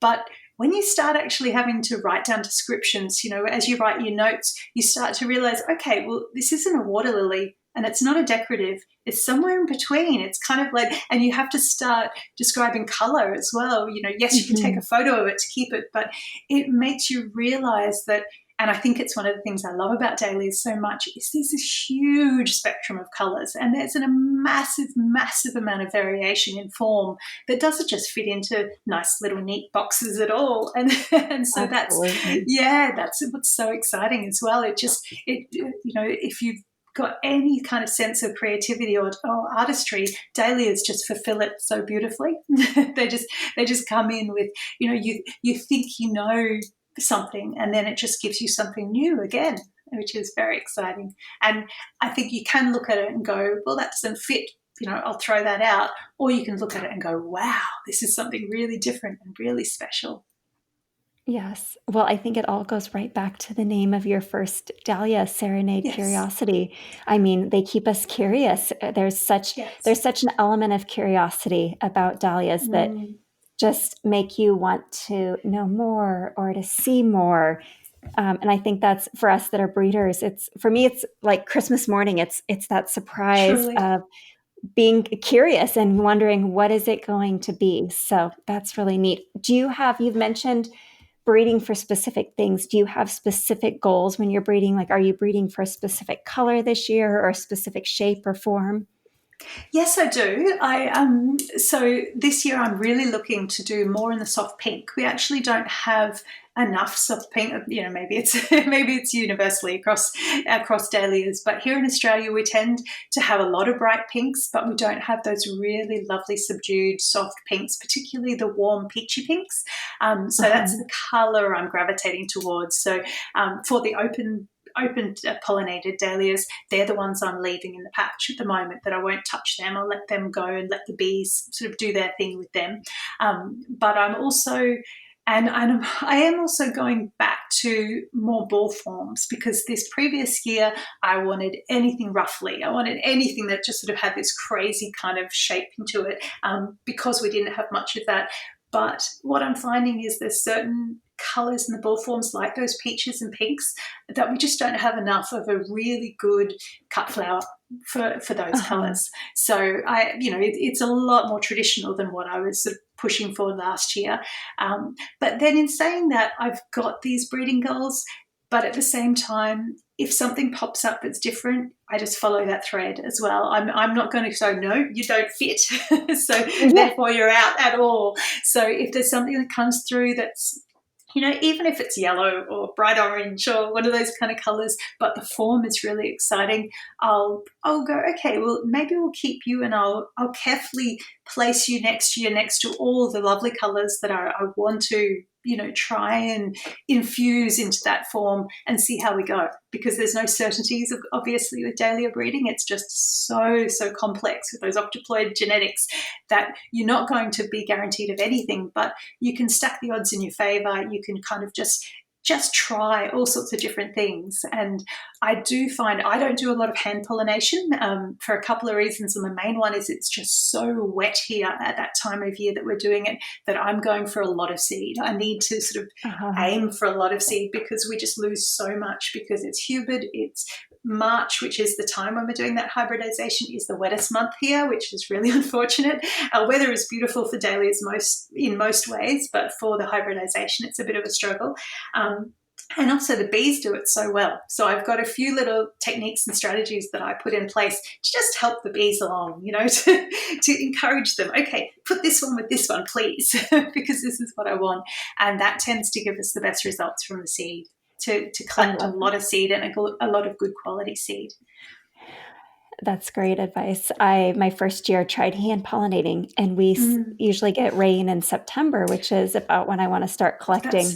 But when you start actually having to write down descriptions, as you write your notes, you start to realize, okay, well, this isn't a water lily and it's not a decorative. It's somewhere in between. It's kind of like, and you have to start describing color as well. Yes, you can take a photo of it to keep it, but it makes you realize that. And I think it's one of the things I love about dahlias so much is there's this huge spectrum of colours, and there's a massive, massive amount of variation in form that doesn't just fit into nice little neat boxes at all. And so that's what's so exciting as well. If you've got any kind of sense of creativity or artistry, dahlias just fulfill it so beautifully. they just come in with, you think something, and then it just gives you something new again, which is very exciting. And I think you can look at it and go, well, that doesn't fit, I'll throw that out. Or you can look at it and go, wow, this is something really different and really special. Yes. Well, I think it all goes right back to the name of your first dahlia, Serenade Curiosity. I mean, they keep us curious. There's such an element of curiosity about dahlias that just make you want to know more or to see more. And I think that's for us that are breeders. For me, it's like Christmas morning. It's that surprise of being curious and wondering what is it going to be. So that's really neat. You've mentioned breeding for specific things. Do you have specific goals when you're breeding? Like, are you breeding for a specific color this year or a specific shape or form? Yes, I do. So this year I'm really looking to do more in the soft pink. We actually don't have enough soft pink. Maybe it's universally across dahlias, but here in Australia we tend to have a lot of bright pinks, but we don't have those really lovely subdued soft pinks, particularly the warm peachy pinks. So that's the colour I'm gravitating towards. So for the open pollinated dahlias, they're the ones I'm leaving in the patch at the moment, that I won't touch them. I'll let them go and let the bees sort of do their thing with them. But I am also going back to more ball forms, because this previous year I wanted anything ruffly. I wanted anything that just sort of had this crazy kind of shape into it, because we didn't have much of that. But what I'm finding is there's certain colours in the ball forms, like those peaches and pinks, that we just don't have enough of a really good cut flower for those colours. So it's a lot more traditional than what I was sort of pushing for last year. But then in saying that, I've got these breeding goals, but at the same time, if something pops up that's different, I just follow that thread as well. I'm not going to say, no, you don't fit. So therefore you're out at all. So if there's something that comes through that's, even if it's yellow or bright orange or one of those kind of colours, but the form is really exciting, I'll go, okay, well, maybe we'll keep you, and I'll carefully place you next to all the lovely colours that I want to, try and infuse into that form and see how we go. Because there's no certainties, obviously, with dahlia breeding. It's just so complex with those octoploid genetics that you're not going to be guaranteed of anything, but you can stack the odds in your favour. You can kind of just try all sorts of different things. And I do find I don't do a lot of hand pollination for a couple of reasons. And the main one is it's just so wet here at that time of year that we're doing it, that I'm going for a lot of seed. I need to sort of aim for a lot of seed, because we just lose so much, because it's humid. It's March, which is the time when we're doing that hybridization, is the wettest month here, which is really unfortunate. Our weather is beautiful for dahlias in most ways, but for the hybridization, it's a bit of a struggle. And also the bees do it so well. So I've got a few little techniques and strategies that I put in place to just help the bees along, to encourage them. Okay, put this one with this one, please, because this is what I want. And that tends to give us the best results from the seed, to collect a lot of seed, and a lot of good quality seed. That's great advice. My first year tried hand pollinating, and we usually get rain in September, which is about when I want to start collecting.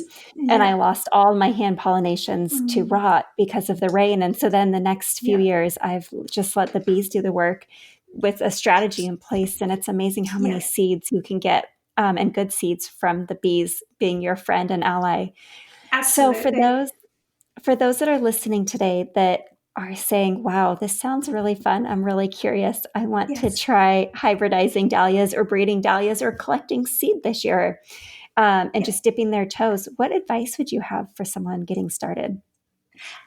And I lost all my hand pollinations to rot because of the rain. And so then the next few years, I've just let the bees do the work with a strategy in place. And it's amazing how many seeds you can get, and good seeds from the bees being your friend and ally. Absolutely. So for those that are listening today that are saying, wow, this sounds really fun, I'm really curious, I want to try hybridizing dahlias or breeding dahlias or collecting seed this year, and just dipping their toes. What advice would you have for someone getting started?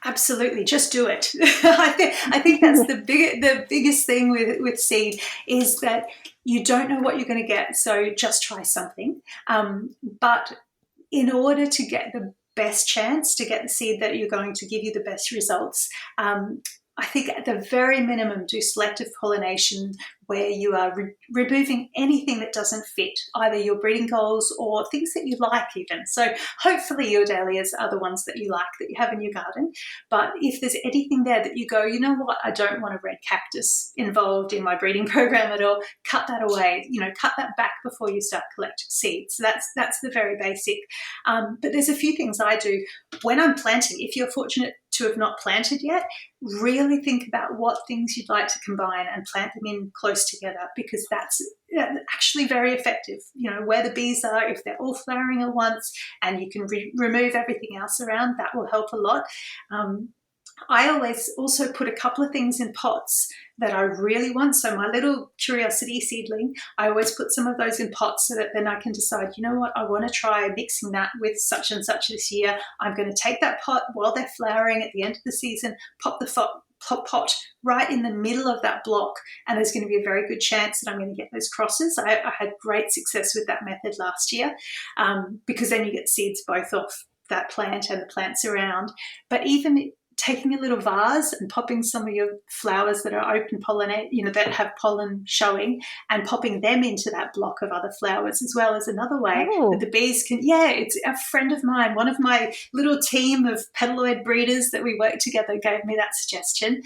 Absolutely, just do it. I think that's the biggest thing with seed is that you don't know what you're going to get, so just try something. But in order to get the best chance to get the seed that you're going to give you the best results, I think at the very minimum, do selective pollination where you are removing anything that doesn't fit, either your breeding goals or things that you like even. So hopefully your dahlias are the ones that you like, that you have in your garden. But if there's anything there that you go, you know what, I don't want a red cactus involved in my breeding program at all, cut that away, cut that back before you start collecting seeds. So that's the very basic. But there's a few things I do when I'm planting. If you're fortunate to have not planted yet, really think about what things you'd like to combine and plant them in close together, because that's actually very effective. Where the bees are, if they're all flowering at once and you can remove everything else around, that will help a lot. I always also put a couple of things in pots that I really want. So my little curiosity seedling, I always put some of those in pots so that then I can decide, you know what, I want to try mixing that with such and such this year. I'm going to take that pot while they're flowering at the end of the season, pop the pot right in the middle of that block, and there's going to be a very good chance that I'm going to get those crosses. I had great success with that method last year, because then you get seeds both off that plant and the plants around. But even taking a little vase and popping some of your flowers that are open pollinate, that have pollen showing, and popping them into that block of other flowers as well as another way that the bees can. Yeah, it's a friend of mine, one of my little team of petalloid breeders that we work together gave me that suggestion.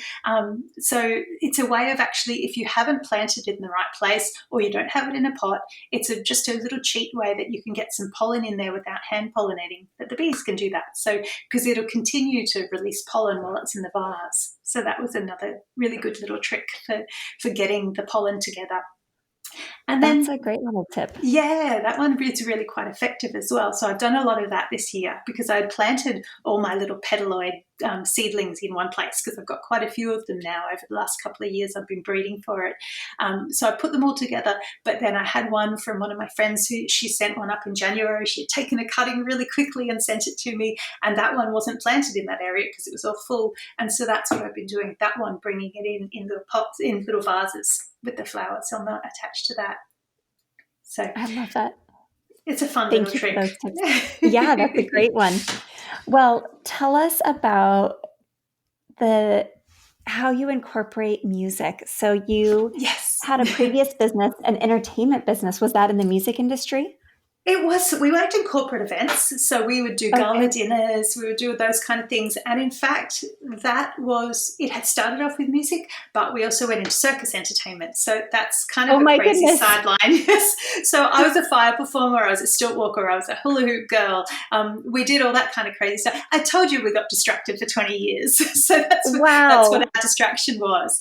So it's a way of actually, if you haven't planted it in the right place or you don't have it in a pot, it's just a little cheat way that you can get some pollen in there without hand pollinating, that the bees can do that. So because it'll continue to release pollen while it's in the vase. So that was another really good little trick for getting the pollen together. And that's a great little tip. Yeah, that one is really quite effective as well. So I've done a lot of that this year because I planted all my little petalloid seedlings in one place, because I've got quite a few of them now. Over the last couple of years I've been breeding for it. So I put them all together, but then I had one from one of my friends who she sent one up in January. She had taken a cutting really quickly and sent it to me, and that one wasn't planted in that area because it was all full. And so that's what I've been doing, that one, bringing it in little pots, in little vases with the flowers attached to that. So I love that. It's a fun little trick. Thank you for those tips. Yeah, that's a great one. Well, tell us about how you incorporate music. So you had a previous business, an entertainment business. Was that in the music industry? It was. We worked in corporate events, so we would do gala dinners, we would do those kind of things. And in fact, it had started off with music, but we also went into circus entertainment. So that's kind of a crazy sideline. Yes. So I was a fire performer, I was a stilt walker, I was a hula hoop girl. We did all that kind of crazy stuff. I told you we got distracted for 20 years. So that's what our distraction was.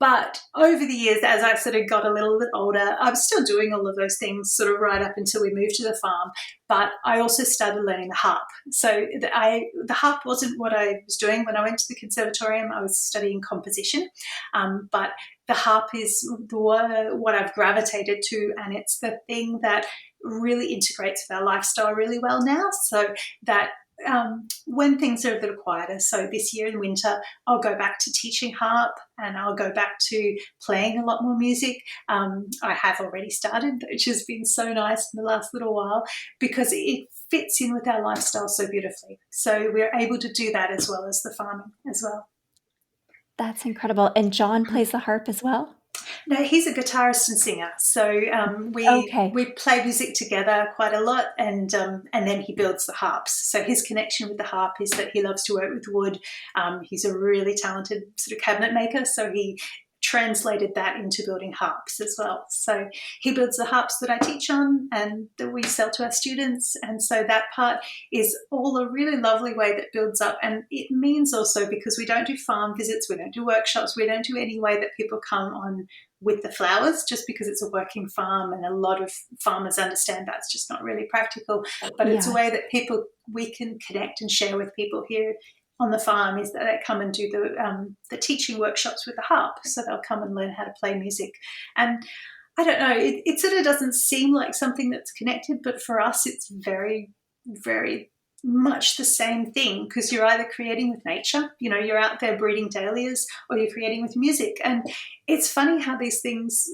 But over the years, as I sort of got a little bit older, I was still doing all of those things sort of right up until we moved to the farm. But I also started learning the harp. So the harp wasn't what I was doing when I went to the conservatorium. I was studying composition. But the harp is what I've gravitated to, and it's the thing that really integrates with our lifestyle really well now. So that when things are a little quieter, so this year in winter, I'll go back to teaching harp and I'll go back to playing a lot more music. I have already started, which has been so nice in the last little while, because it fits in with our lifestyle so beautifully. So we're able to do that as well as the farming as well. That's incredible. And John plays the harp as well? No, he's a guitarist and singer. So we play music together quite a lot, and then he builds the harps. So his connection with the harp is that he loves to work with wood. He's a really talented sort of cabinet maker, so he translated that into building harps as well. So he builds the harps that I teach on and that we sell to our students. And so that part is all a really lovely way that builds up. And it means also, because we don't do farm visits, we don't do workshops, we don't do any way that people come on with the flowers, just because it's a working farm and a lot of farmers understand that's just not really practical. But it's a way that we can connect and share with people here on the farm, is that they come and do the teaching workshops with the harp. So they'll come and learn how to play music. And I don't know, it sort of doesn't seem like something that's connected, but for us it's very, very much the same thing, because you're either creating with nature, you're out there breeding dahlias, or you're creating with music. And it's funny how these things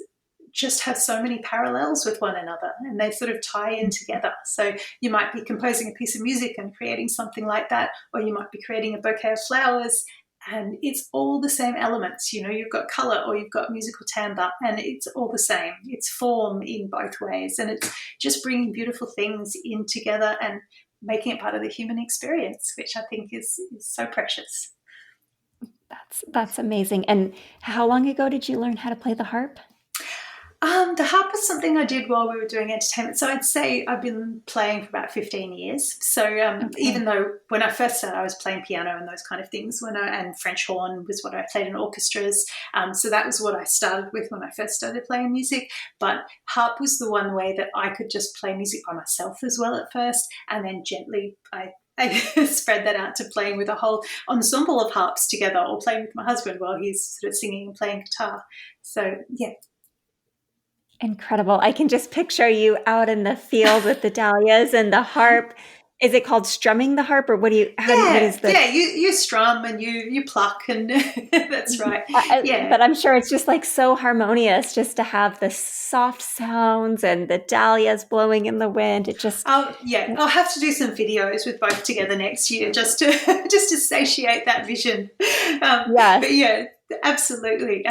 just have so many parallels with one another, and they sort of tie in together. So you might be composing a piece of music and creating something like that, or you might be creating a bouquet of flowers, and it's all the same elements. You've got color or you've got musical timbre, and it's all the same. It's form in both ways, and it's just bringing beautiful things in together and making it part of the human experience, which I think is so precious. That's amazing. And how long ago did you learn how to play the harp? The harp was something I did while we were doing entertainment. So I'd say I've been playing for about 15 years. So even though when I first started, I was playing piano and those kind of things, and French horn was what I played in orchestras. So that was what I started with when I first started playing music. But harp was the one way that I could just play music by myself as well at first, and then gently I spread that out to playing with a whole ensemble of harps together, or playing with my husband while he's sort of singing and playing guitar. So yeah. Incredible. I can just picture you out in the field with the dahlias and the harp. Is it called strumming the harp, or what is the... Yeah, you strum and you pluck, and that's right. Yeah. But I'm sure it's just like so harmonious just to have the soft sounds and the dahlias blowing in the wind. It just... I'll have to do some videos with both together next year just to satiate that vision. Yes. But yeah, absolutely.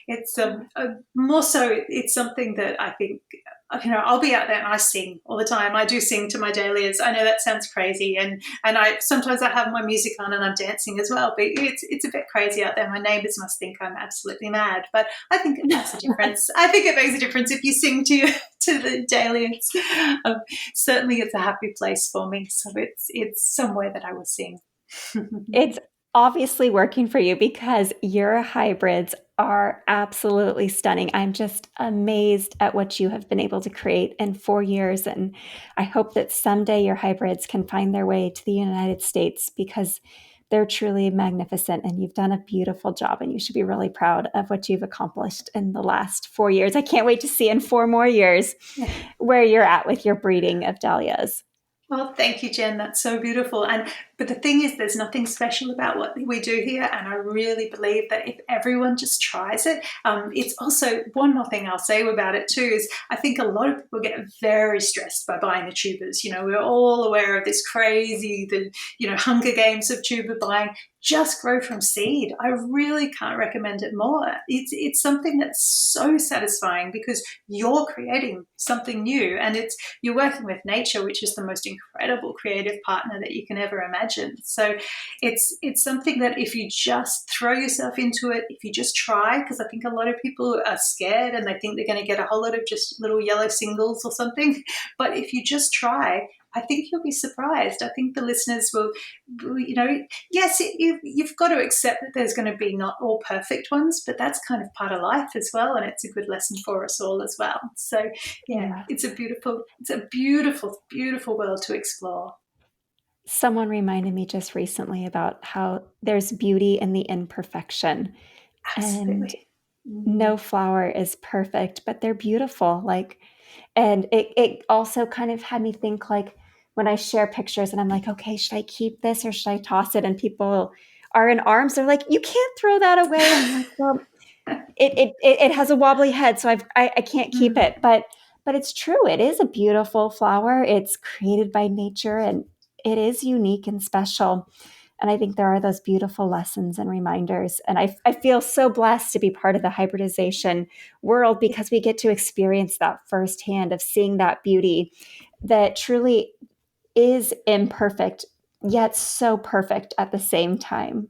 It's more so, it's something that I think, I'll be out there and I sing all the time. I do sing to my dahlias. I know that sounds crazy, and I sometimes I have my music on and I'm dancing as well, but it's a bit crazy out there. My neighbours must think I'm absolutely mad, but I think it makes a difference. I think it makes a difference if you sing to the dahlias. Certainly it's a happy place for me, so it's somewhere that I will sing. It's obviously working for you, because your hybrids are absolutely stunning. I'm just amazed at what you have been able to create in 4 years. And I hope that someday your hybrids can find their way to the United States, because they're truly magnificent, and you've done a beautiful job, and you should be really proud of what you've accomplished in the last 4 years. I can't wait to see in 4 more years where you're at with your breeding of dahlias. Well, thank you, Jen. That's so beautiful. But the thing is, there's nothing special about what we do here, and I really believe that if everyone just tries it, it's also, one more thing I'll say about it too is, I think a lot of people get very stressed by buying the tubers. We're all aware of this crazy, Hunger Games of tuber buying. Just grow from seed. I really can't recommend it more. It's something that's so satisfying, because you're creating something new, and you're working with nature, which is the most incredible creative partner that you can ever imagine. So it's something that if you just throw yourself into it, if you just try, because I think a lot of people are scared and they think they're going to get a whole lot of just little yellow singles or something. But if you just try, I think you'll be surprised. I think the listeners will, yes, you've got to accept that there's going to be not all perfect ones, but that's kind of part of life as well, and it's a good lesson for us all as well. So, yeah. It's a beautiful, beautiful world to explore. Someone reminded me just recently about how there's beauty in the imperfection. Absolutely. And no flower is perfect, but they're beautiful. And it also kind of had me think, when I share pictures and I'm like, okay, should I keep this or should I toss it? And people are in arms. They're like, you can't throw that away. I'm like, well, it has a wobbly head, so I can't keep it. But it's true. It is a beautiful flower. It's created by nature, and it is unique and special. And I think there are those beautiful lessons and reminders. And I feel so blessed to be part of the hybridization world, because we get to experience that firsthand, of seeing that beauty that truly is imperfect, yet so perfect at the same time.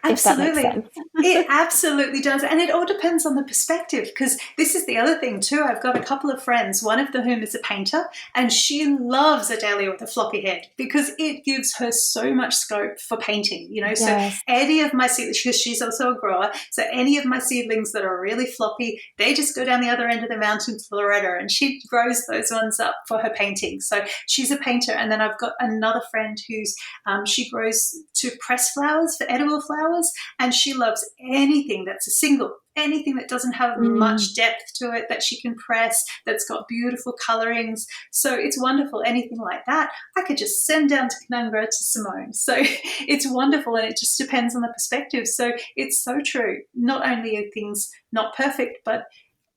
Absolutely. If that makes sense. It absolutely does. And it all depends on the perspective, because this is the other thing too. I've got a couple of friends, one of whom is a painter, and she loves a dahlia with a floppy head because it gives her so much scope for painting, Yes. So any of my seedlings, because she's also a grower, so any of my seedlings that are really floppy, they just go down the other end of the mountain to Loretta, and she grows those ones up for her painting. So she's a painter. And then I've got another friend who's, she grows to press flowers, for edible flowers, and she loves anything that's a single, anything that doesn't have much depth to it that she can press, that's got beautiful colorings. So it's wonderful. Anything like that, I could just send down to Canungra to Simone. So it's wonderful, and it just depends on the perspective. So it's so true. Not only are things not perfect, but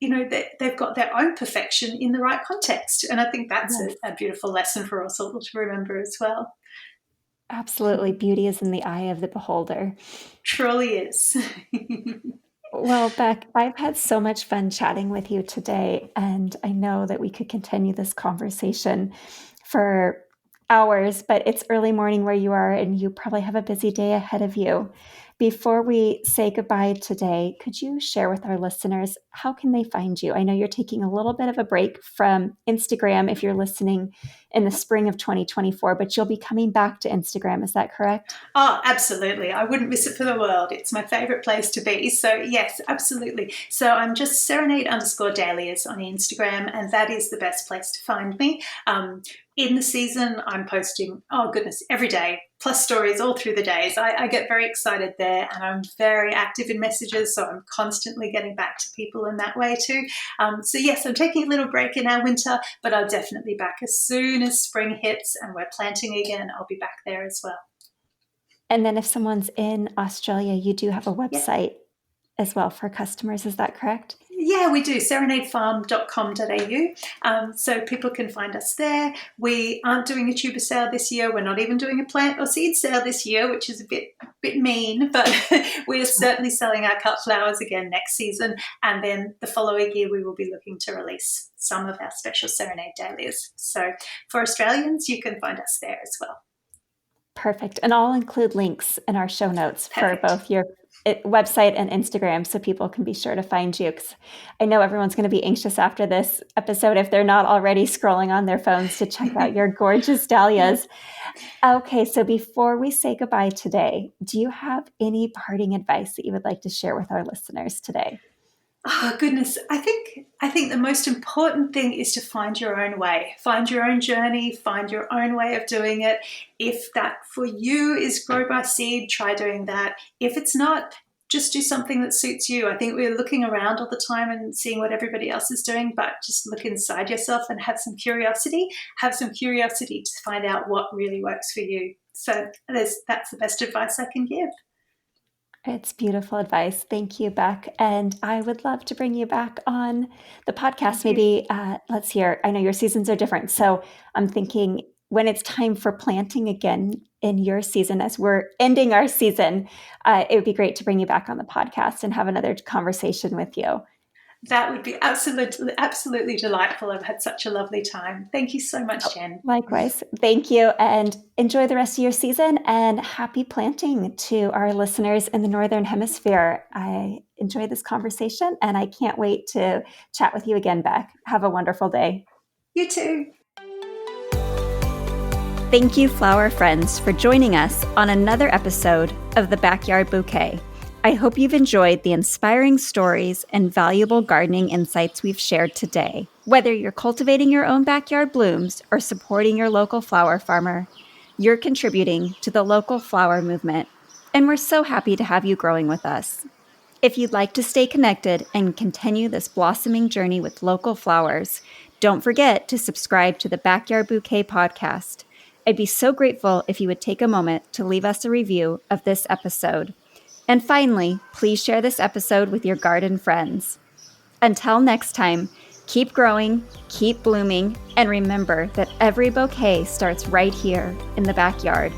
they've got their own perfection in the right context. And I think that's a beautiful lesson for us all to remember as well. Absolutely. Beauty is in the eye of the beholder. Truly is. Well, Bec, I've had so much fun chatting with you today, and I know that we could continue this conversation for hours, but it's early morning where you are, and you probably have a busy day ahead of you. Before we say goodbye today, could you share with our listeners, how can they find you? I know you're taking a little bit of a break from Instagram if you're listening in the spring of 2024, but you'll be coming back to Instagram. Is that correct? Oh, absolutely. I wouldn't miss it for the world. It's my favorite place to be. So yes, absolutely. So I'm just Serenade_Dahlias on Instagram, and that is the best place to find me. In the season, I'm posting, every day, plus stories all through the days. I get very excited there, and I'm very active in messages, so I'm constantly getting back to people in that way too. So yes, I'm taking a little break in our winter, but I'll definitely be back as soon as spring hits and we're planting again. I'll be back there as well. And then if someone's in Australia, you do have a website as well for customers. Is that correct? Yeah, we do, serenadefarm.com.au. So people can find us there. We aren't doing a tuber sale this year. We're not even doing a plant or seed sale this year, which is a bit mean, but we are certainly selling our cut flowers again next season. And then the following year, we will be looking to release some of our special Serenade Dahlias. So for Australians, you can find us there as well. Perfect. And I'll include links in our show notes for both your website and Instagram, so people can be sure to find you, because I know everyone's going to be anxious after this episode if they're not already scrolling on their phones to check out your gorgeous dahlias. Okay, so before we say goodbye today, do you have any parting advice that you would like to share with our listeners today? Oh, goodness. I think the most important thing is to find your own way, find your own journey, find your own way of doing it. If that for you is grow by seed, try doing that. If it's not, just do something that suits you. I think we're looking around all the time and seeing what everybody else is doing, but just look inside yourself and have some curiosity to find out what really works for you. So that's the best advice I can give. It's beautiful advice. Thank you, Bec. And I would love to bring you back on the podcast. Maybe, let's hear, I know your seasons are different. So I'm thinking when it's time for planting again in your season, as we're ending our season, it would be great to bring you back on the podcast and have another conversation with you. That would be absolutely delightful. I've had such a lovely time. Thank you so much, Jen. Likewise. Thank you, and enjoy the rest of your season, and happy planting to our listeners in the Northern Hemisphere. I enjoyed this conversation, and I can't wait to chat with you again, Bec. Have a wonderful day. You too. Thank you, flower friends, for joining us on another episode of the Backyard Bouquet. I hope you've enjoyed the inspiring stories and valuable gardening insights we've shared today. Whether you're cultivating your own backyard blooms or supporting your local flower farmer, you're contributing to the local flower movement, and we're so happy to have you growing with us. If you'd like to stay connected and continue this blossoming journey with local flowers, don't forget to subscribe to the Backyard Bouquet Podcast. I'd be so grateful if you would take a moment to leave us a review of this episode. And finally, please share this episode with your garden friends. Until next time, keep growing, keep blooming, and remember that every bouquet starts right here in the backyard.